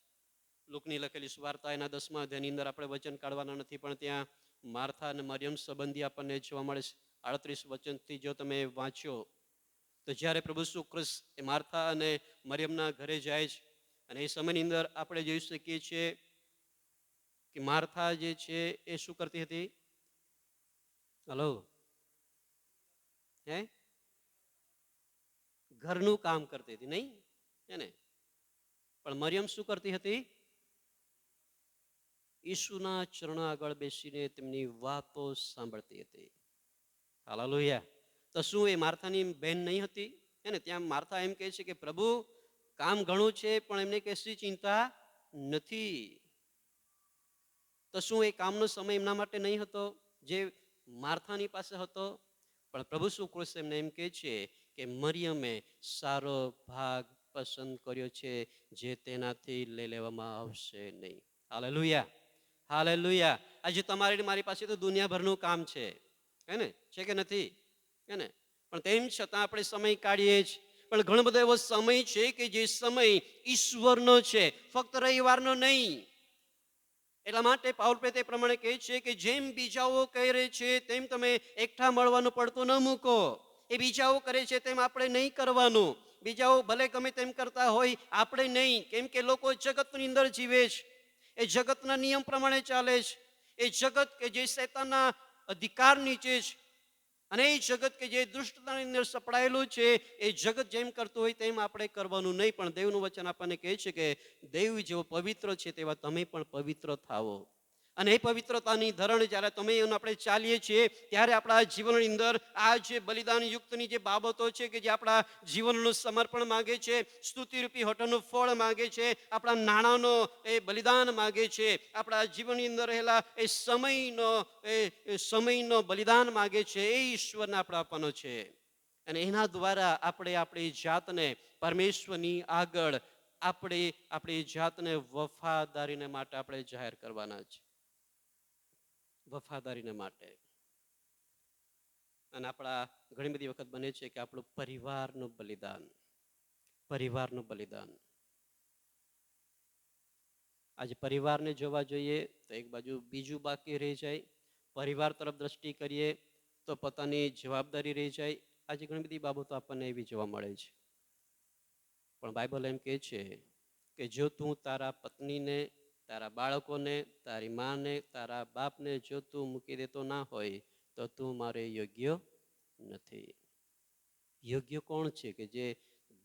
લુકની લખેલી સુવાર્તા એના 10મા અધ્યાયની અંદર આપણે વચન કાઢવાના નથી, પણ ત્યાં માર્થા અને મરિયમ સંબંધી આપણને જોવા મળે છે. 38 વચનથી જો તમે વાંચો તો જ્યારે પ્રભુ ઈસુ ખ્રિસ્ત એ માર્થા અને મરિયમના ઘરે જાય છે, અને એ સમયની અંદર આપણે જોઈ શકીએ છીએ કે માર્થા જે છે એ શું કરતી હતી? હલો, હે ઘરનું કામ કરતી હતી, નહીં એને? પણ મરિયમ શું કરતી હતી? ઈસુના ચરણો આગળ બેસીને તેમની વાતો સાંભળતી હતી. હાલેલુયા. તો શું એ માર્થાની બહેન નહીં હતી? એને ત્યાં માર્થા એમ કહે છે કે પ્રભુ કામ ઘણું છે, પણ એમને કશી ચિંતા નથી. તો શું એ કામનો સમય એમના માટે નહીં હતો જે માર્થાની પાસે હતો? પણ પ્રભુ શું કૃષ્ણ એમને એમ કહે છે કે મરિયમે સારો ભાગ પસંદ કર્યો છે, જે તેનાથી લઈ લેવામાં આવશે નહીં. Hallelujah, hallelujah. આજે તમારી મારી પાસે તો દુનિયાભરનું કામ છે, હે ને? છે કે નથી? હે ને? પણ તેમ છતાં આપણે સમય કાઢીએ જ. પણ ઘણો બધો એવો સમય છે કે જે સમય ઈશ્વરનો છે, ફક્ત રવિવારનો નહીં. એટલા માટે પાઉલ તે પ્રમાણે કહે છે કે જેમ બીજાઓ કરે છે તેમ તમે એકઠા મળવાનું પડતું ન મૂકો. એ બીજાઓ કરે છે તેમ આપણે નહીં કરવાનું. બીજાઓ ભલે ગમે તેમ કરતા હોય, આપણે નહીં. કેમ કે લોકો જગતની અંદર જીવે છે, એ જગતના નિયમ પ્રમાણે ચાલે છે. એ જગત કે જે શૈતાનના અધિકાર નીચે છે, અને એ જગત કે જે દુષ્ટતાની અંદર સપડાયેલું છે, એ જગત જેમ કરતું હોય તેમ આપણે કરવાનું નહીં. પણ દેવનું વચન આપણને કહે છે કે દેવ જેવો પવિત્ર છે તેવા તમે પણ પવિત્ર થાઓ. અને એ પવિત્રતાની ધરણ જ્યારે તમે એનું આપણે ચાલીએ છીએ, ત્યારે આપણા જીવનની અંદર આ જે બલિદાન યુક્તની જે બાબતો છે કે જે આપણા જીવનનું સમર્પણ માંગે છે, સ્તુતિરૂપી હોટલનું ફળ માંગે છે, આપણા નાણાંનો એ બલિદાન માંગે છે, આપણા જીવનની અંદર રહેલા એ સમયનો બલિદાન માંગે છે, એ ઈશ્વરને આપણે આપવાનો છે. અને એના દ્વારા આપણે આપણી જાતને પરમેશ્વરની આગળ આપણી જાતને વફાદારીને માટે આપણે જાહેર કરવાના છે. વફાદારીને માટે. અને આપણા ઘણી બધી વખત બને છે કે આપણું પરિવારનું બલિદાન. આજે પરિવારને જોવા જોઈએ તો એક બાજુ બીજું બાકી રહી જાય, પરિવાર તરફ દ્રષ્ટિ કરીએ તો પોતાની જવાબદારી રહી જાય. આજે ઘણી બધી બાબતો આપણને એવી જોવા મળે છે. પણ બાઇબલ એમ કહે છે કે જો તું તારા પત્નીને, તારા બાળકોને, તારી માને, તારા બાપને જો તું મૂકી દેતો ના હોય તો તું મારે યોગ્ય નથી. યોગ્ય કોણ છે? કે જે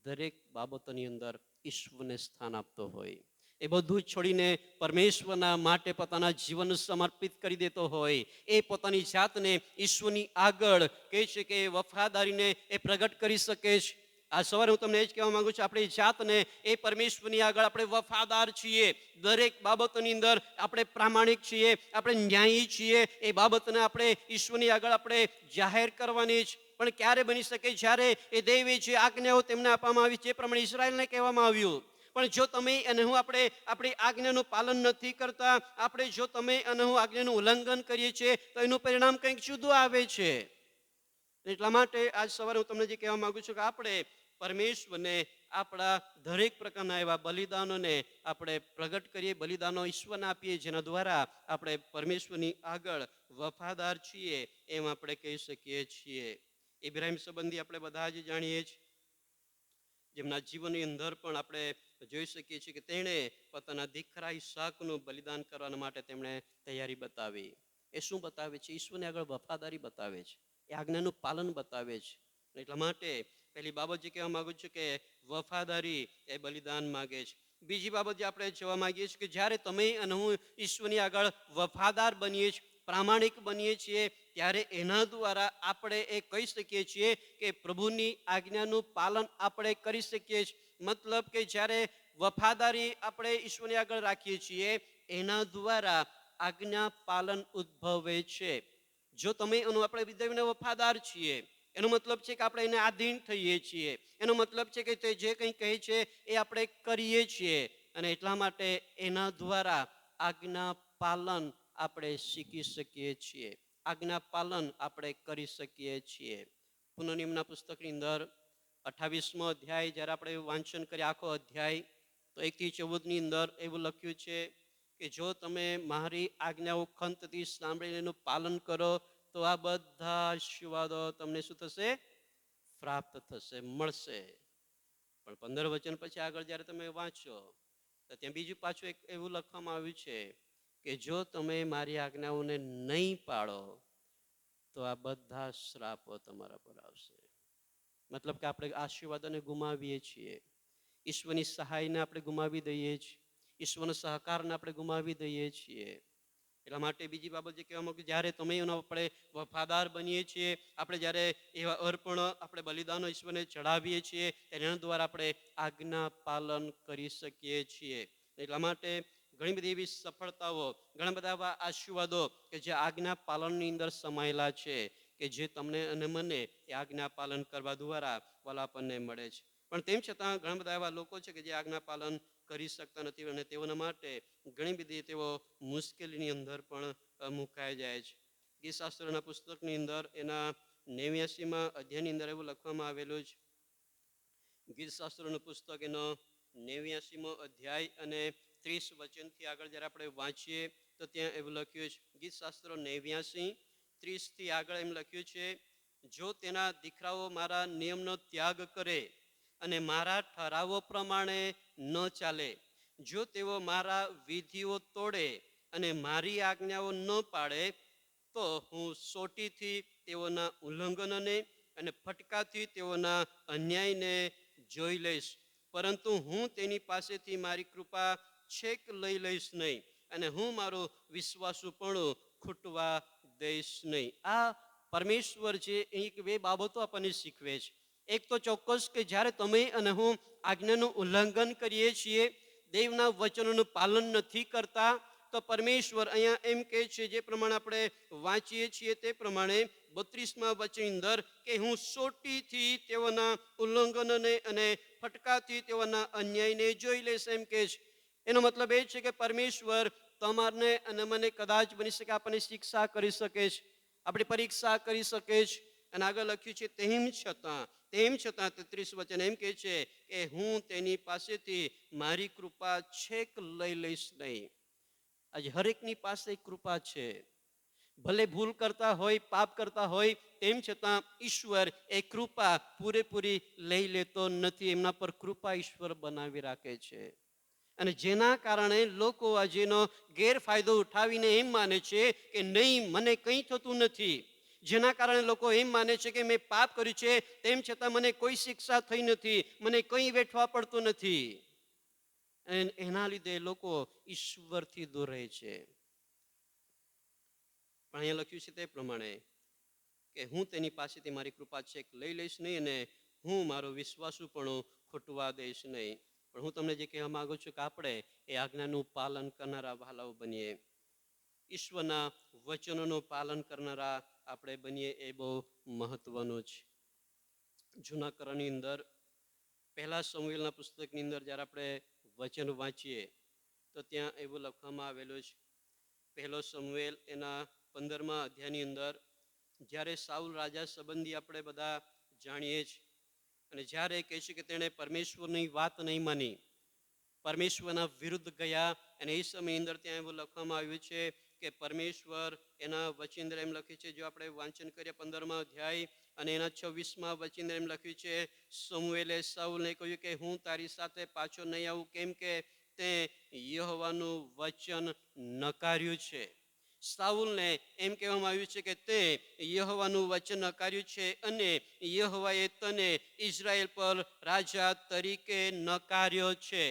દરેક બાબતોની અંદર ઈશ્વરને સ્થાન આપતો હોય, એ બધું છોડીને પરમેશ્વરના માટે પોતાના જીવન સમર્પિત કરી દેતો હોય, એ પોતાની જાતને ઈશ્વરની આગળ કહે છે કે વફાદારીને એ પ્રગટ કરી શકે છે. આ સવારે હું તમને એ જ કહેવા માંગુ છું, આપણી જાતને એ પરમેશ્વરની આગળ આપણે વફાદાર છીએ, દરેક બાબતોની અંદર આપણે પ્રામાણિક છીએ, આપણે ન્યાયી છીએ, એ બાબતને આપણે ઈશ્વરની આગળ આપણે જાહેર કરવાની જ. પણ ક્યારે બની શકે? જ્યારે એ દૈવે જે આજ્ઞાઓ તેમને આપવામાં આવી છે એ પ્રમાણે ઇઝરાયલને કહેવામાં આવ્યું. પણ જો તમે અને હું આપણે આપણી આજ્ઞાનું પાલન નથી કરતા, આપણે જો તમે અને હું આજ્ઞાનું ઉલ્લંઘન કરીએ છીએ તો એનું પરિણામ કંઈક જુદું આવે છે. એટલા માટે આજ સવારે હું તમને જે કહેવા માંગુ છું કે આપણે પરમેશ્વરને આપણા દરેક પ્રકારના એવા બલિદાનોને આપણે પ્રગટ કરીએ, બલિદાનો ઈશ્વરને આપીએ, જેના દ્વારા આપણે પરમેશ્વરની આગળ વફાદાર છીએ એમ આપણે કહી શકીએ છીએ. ઇબ્રાહિમ સંબંધી આપણે બધા જ જાણીએ છીએ, જેમના જીવનની અંદર પણ આપણે જોઈ શકીએ છીએ કે તેણે પોતાના દીકરા ઈસાકનું બલિદાન કરવા માટે તેમણે તૈયારી બતાવી. એ શું બતાવે છે? ઈશ્વરની આગળ વફાદારી બતાવે છે, એ આજ્ઞાનું પાલન બતાવે છે. એટલા માટે પહેલી બાબત જે કહેવા માંગુ છું કે વફાદારી એ બલિદાન માગે છે. બીજી બાબત જે આપણે જોવા માંગીએ છીએ કે જ્યારે તમે અને હું ઈશ્વરની આગળ વફાદાર બનીએ છીએ, પ્રામાણિક બનીએ છીએ, ત્યારે એના દ્વારા આપણે એ કહી શકીએ છીએ કે પ્રભુની આજ્ઞાનું પાલન આપણે કરી શકીએ છીએ. મતલબ કે જ્યારે વફાદારી આપણે ઈશ્વરની આગળ રાખીએ છીએ, એના દ્વારા આજ્ઞા પાલન ઉદ્ભવે છે. જો તમે આપણે વિધેયને વફાદાર છીએ, એનો મતલબ છે કે આપણે એને આધીન થઈએ છીએ, એનો મતલબ છે કે તે જે કંઈ કહે છે એ આપણે કરીએ છીએ. અને એટલા માટે એના દ્વારા આજ્ઞા પાલન આપણે શીખી શકીએ છીએ, આજ્ઞા પાલન આપણે કરી શકીએ છીએ. પુનઃનિયમના પુસ્તકની અંદર 28મો અધ્યાય જ્યારે આપણે વાંચન કરીએ આખો અધ્યાય, તો 1 થી 14ની અંદર એવું લખ્યું છે કે જો તમે મારી આજ્ઞાઓ ખંતથી સાંભળીને એનું પાલન કરો તો આ બધા આશીર્વાદો તમને શું થશે? પ્રાપ્ત થશે, મળશે. પણ 15 વચન પછી આગળ જ્યારે તમે વાંચો તો ત્યાં બીજું પાછું એક એવું લખવામાં આવ્યું છે કે જો તમે મારી આજ્ઞાઓને નહીં પાળો તો આ બધા શ્રાપો તમારા પર આવશે. મતલબ કે આપણે આશીર્વાદોને ગુમાવીએ છીએ, ઈશ્વરની સહાયને આપણે ગુમાવી દઈએ છીએ, ઈશ્વરનો સહકારને આપણે ગુમાવી દઈએ છીએ. એટલા માટે બીજી બાબત જે કહેવામાં કે જ્યારે તમે એનો આપણે વફાદાર બનીએ છીએ, આપણે જ્યારે એવા અર્પણ આપણે બલિદાનો ઈશ્વરને ચડાવીએ છીએ, એના દ્વારા આપણે આજ્ઞા પાલન કરી શકીએ છીએ. એટલા માટે ઘણી બધી એવી સફળતાઓ, ઘણા બધા એવા આશીર્વાદો કે જે આજ્ઞા પાલનની અંદર સમાયેલા છે, કે જે તમને અને મને એ આજ્ઞા પાલન કરવા દ્વારા આપણને મળે છે. પણ તેમ છતાં ઘણા બધા એવા લોકો છે કે જે આજ્ઞા પાલન કરી શકતા નથી અને તેઓના માટે ઘણી બધી તેઓ મુશ્કેલીની અંદર પણ મુકાઈ જાય છે. ગીતશાસ્ત્રના પુસ્તકની અંદર એના 89મા અધ્યાયની અંદર એવું લખવામાં આવેલું છે. ગીતશાસ્ત્રનું પુસ્તક એનો 89મો અધ્યાય અને 30 વચનથી આગળ જ્યારે આપણે વાંચીએ તો ત્યાં એવું લખ્યું છે. ગીતશાસ્ત્ર 89:30થી આગળ એમ લખ્યું છે, જો તેના દીકરાઓ મારા નિયમનો ત્યાગ કરે અને મારા ઠરાવો પ્રમાણે ન ચાલે, જો તેઓ મારા વિધિઓ તોડે અને મારી આજ્ઞાઓ ન પાળે, તો હું સોટીથી તેઓના ઉલ્લંઘનને અને ફટકાથી તેઓના અન્યાયને જોઈ લઈશ, પરંતુ હું તેની પાસેથી મારી કૃપા છેક લઈ લઈશ નહીં, અને હું મારું વિશ્વાસુપણું ખૂટવા દઈશ નહીં. આ પરમેશ્વર જે એક બે બાબતો આપણને શીખવે છે. એક તો ચોક્કસ કે જ્યારે તમે અને હું આજ્ઞાનું ઉલ્લંઘન કરીએ છીએ, દેવના વચનોનું પાલન નથી કરતા, તો પરમેશ્વર અહીંયા એમ કહે છે, જે પ્રમાણે આપણે વાંચીએ છીએ તે પ્રમાણે 32મા વચનની અંદર, કે હું સોટીથી તેઓના ઉલ્લંઘનને અને ફટકાથી તેઓના અન્યાયને જોઈ લઈશ, એમ કહે છે. એનો મતલબ એ છે કે પરમેશ્વર તમારને અને મને કદાચ બની શકે આપણને શિક્ષા કરી શકે છે, આપણી પરીક્ષા કરી શકે છે. અને આગળ લખ્યું છે, તેમ છતાં 33 વચન એમ કહે છે કે હું તેની પાસેથી મારી કૃપા છેક લઈ લઈશ નહીં. આજે હરેકની પાસે કૃપા છે. ભલે ભૂલ કરતા હોય, પાપ કરતા હોય, તેમ છતાં ઈશ્વર એ કૃપા પૂરેપૂરી લઈ લેતો નથી. એમના પર કૃપા ઈશ્વર બનાવી રાખે છે. અને જેના કારણે લોકો આજેનો ગેરફાયદો ઉઠાવીને એમ માને છે કે નહીં, મને કંઈ થતું નથી. જેના કારણે લોકો એમ માને છે કે મેં પાપ કર્યું છે, તેમ છતાં મને કોઈ શિક્ષા થઈ નથી, મને કંઈ વેઠવા પડતું નથી. અને એના લીધે લોકો ઈશ્વરથી દૂર રહે છે. પણ અહીંયા લખ્યું છે તે પ્રમાણે કે હું તેની પાસેથી મારી કૃપા છેક લઈ લઈશ નહીં, અને હું મારો વિશ્વાસુપણું ખૂટવા દઈશ નહીં. પણ હું તમને જે કહેવા માંગુ છું કે આપણે એ આજ્ઞાનું પાલન કરનારા વહાલાઓ બનીએ, ઈશ્વરના વચનોનું પાલન કરનારા આપણે બનીએ, એ બહુ મહત્વનું છે. જૂના કરારની અંદર 1 શમૂએલના પુસ્તકની અંદર જ્યારે આપણે વચન વાંચીએ તો ત્યાં એવું લખવામાં આવેલું છે, 1 શમૂએલ એના 15મા અધ્યાયની અંદર, જ્યારે સાઉલ રાજા સંબંધી આપણે બધા જાણીએ છીએ, અને જ્યારે કહે છે કે તેણે પરમેશ્વરની વાત નહીં માની, પરમેશ્વરના વિરુદ્ધ ગયા, અને એ સમયની અંદર ત્યાં એવું લખવામાં આવ્યું છે કે પરમેશ્વર એના વચન અંદર એમ લખ્યું છે, જો આપણે વાંચન કરીએ 15મા અધ્યાય અને એના 26મા વચન અંદર એમ લખ્યું છે, શમૂએલે સાઉલને કહ્યું કે હું તારી સાથે પાછો નહીં આવું, કેમ કે તે યહોવાનું વચન નકાર્યું છે. સાઉલને એમ કહેવામાં આવ્યું છે કે તે યહોવાનું વચન નકાર્યું છે, અને યહોવાએ તને ઇઝરાયલ પર રાજા તરીકે નકાર્યો છે.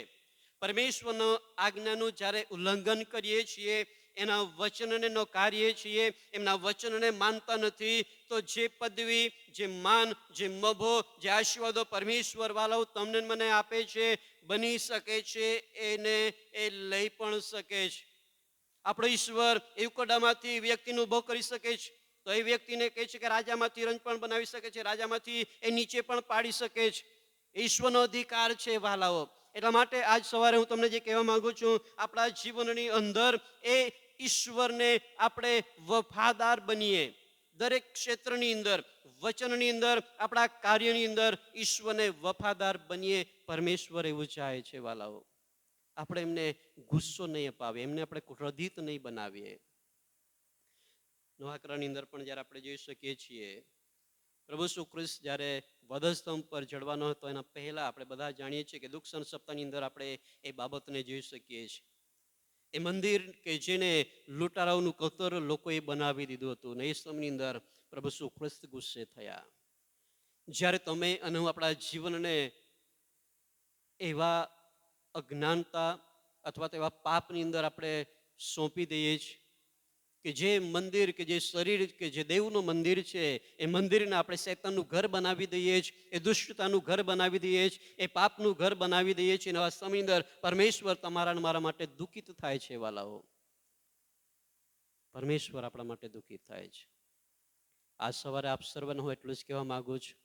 પરમેશ્વરનો આજ્ઞાનું જ્યારે ઉલ્લંઘન કરીએ છીએ, એના વચનને નકારીએ છીએ, એમના વચનને માનતા નથી, તો જે પદવી, જે માન, જે મભો, જે આશીર્વાદો પરમેશ્વર વાળાઓ તમને મને આપે છે, બની શકે છે એને એ લઈ પણ શકે છે. આપણો ઈશ્વર એવું કડામાંથી વ્યક્તિને ઉભો કરી શકે છે, તો એ વ્યક્તિને કહે છે કે રાજામાંથી રંજ પણ બનાવી શકે છે, રાજામાંથી એ નીચે પણ પાડી શકે છે. ઈશ્વરનો અધિકાર છે વાલાઓ. એટલા માટે આજ સવારે હું તમને જે કહેવા માંગુ છું, આપણા જીવનની અંદર એ ઈશ્વરને આપણે વફાદાર બનીએ. દરેક ક્ષેત્રની અંદર, વચનની અંદર, આપણા કાર્યની અંદર ઈશ્વરને વફાદાર બનીએ. પરમેશ્વર એવું ચાહે છે વાલાઓ. આપણે એમને ગુસ્સો નહીં અપાવીએ, એમને આપણે ક્રોધિત નહીં બનાવીએ. નવા કરારની અંદર પણ જ્યારે આપણે જોઈ શકીએ છીએ, પ્રભુ ઈસુ ખ્રિસ્ત જ્યારે વધસ્તંભ પર ચડવાનો હતો, એના પહેલા આપણે બધા જાણીએ છીએ કે દુઃખ સહન સપ્તાહની અંદર આપણે એ બાબતને જોઈ શકીએ છીએ. એ મંદિર કે જેને લૂંટારાઓનું કતર લોકોએ બનાવી દીધું હતું, ને એ સમયની અંદર પ્રભુ ઈસુ ખ્રિસ્ત ગુસ્સે થયા. જ્યારે તમે અને હું આપણા જીવનને એવા અજ્ઞાનતા અથવા તો એવા પાપની અંદર આપણે સોંપી દઈએ છીએ કે જે મંદિર, કે જે શરીર, કે જે દેવનું મંદિર છે, એ મંદિરને આપણે શૈતાનનું ઘર બનાવી દઈએ છીએ, એ દુષ્ટતાનું ઘર બનાવી દઈએ છીએ, એ પાપનું ઘર બનાવી દઈએ છીએ. એવા સમયની અંદર પરમેશ્વર તમારા મારા માટે દુઃખિત થાય છે વાલાઓ. પરમેશ્વર આપણા માટે દુઃખિત થાય છે. આ સવારે આપ સર્વને હું એટલું જ કહેવા માંગુ છું,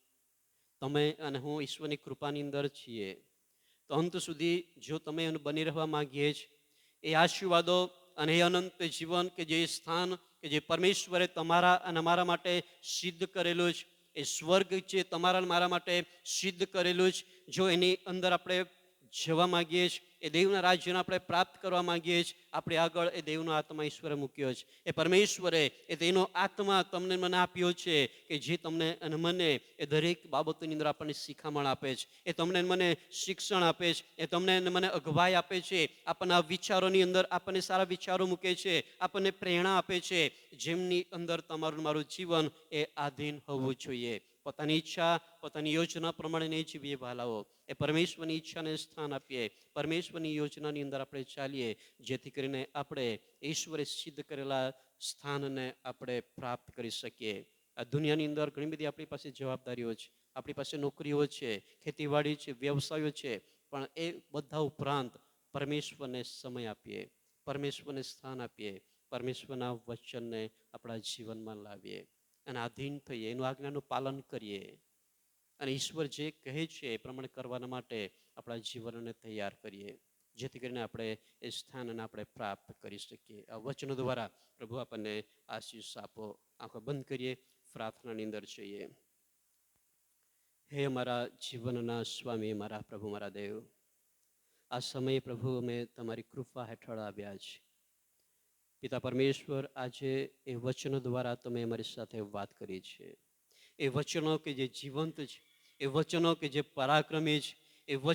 તમે અને હું ઈશ્વરની કૃપાની અંદર છીએ, તો અંત સુધી જો તમે એનું બની રહેવા માંગીએ છીએ, એ આશીર્વાદો અને એ અનંત જીવન, કે જે સ્થાન કે જે પરમેશ્વરે તમારા અને મારા માટે સિદ્ધ કરેલું છે, એ સ્વર્ગ છે તમારા મારા માટે સિદ્ધ કરેલું છે, જો એની અંદર આપણે જવા માંગીએ છીએ, એ દેવના રાજ્યને આપણે પ્રાપ્ત કરવા માંગીએ છીએ, આપણી આગળ એ દેવનો આત્મા ઈશ્વરે મૂક્યો છે. એ પરમેશ્વરે એ તેનો આત્મા તમને મને આપ્યો છે કે જે તમને અને મને એ દરેક બાબતોની અંદર આપણને શિખામણ આપે છે, એ તમને મને શિક્ષણ આપે છે, એ તમને અને મને અગવાઈ આપે છે, આપણના વિચારોની અંદર આપણને સારા વિચારો મૂકે છે, આપણને પ્રેરણા આપે છે, જેમની અંદર તમારું મારું જીવન એ આધીન હોવું જોઈએ. પોતાની ઈચ્છા પોતાની યોજના પ્રમાણે નહીં જીવીએ વહાલાઓ, એ પરમેશ્વરની ઈચ્છાને સ્થાન આપીએ, પરમેશ્વરની યોજનાની અંદર આપણે ચાલીએ, જેથી કરીને આપણે ઈશ્વરે સિદ્ધ કરેલા સ્થાનને આપણે પ્રાપ્ત કરી શકીએ. આ દુનિયાની અંદર ઘણી બધી આપણી પાસે જવાબદારીઓ છે, આપણી પાસે નોકરીઓ છે, ખેતીવાડી છે, વ્યવસાયો છે, પણ એ બધા ઉપરાંત પરમેશ્વરને સમય આપીએ, પરમેશ્વરને સ્થાન આપીએ, પરમેશ્વરના વચનને આપણા જીવનમાં લાવીએ અને આધીન થઈએ, એનું આજ્ઞાનું પાલન કરીએ અને ઈશ્વર જે કહે છે એ પ્રમાણે કરવાના માટે આપણા જીવનને તૈયાર કરીએ, જેથી કરીને આપણે એ સ્થાનને આપણે પ્રાપ્ત કરી શકીએ. આ વચનો દ્વારા પ્રભુ આપણને આશીષ આપો. આંખો બંધ કરીએ, પ્રાર્થનાની અંદર જઈએ. હે મારા જીવનના સ્વામી, મારા પ્રભુ, મારા દેવ, આ સમયે પ્રભુ અમે તમારી કૃપા હેઠળ આવ્યા છીએ. પિતા પરમેશ્વર, આજે એ વચનો દ્વારા તમે અમારી સાથે વાત કરી છે. એ વચનો કે જે જીવંત છે, એ વચનો કે જે પરાક્રમી છે, એ વચનો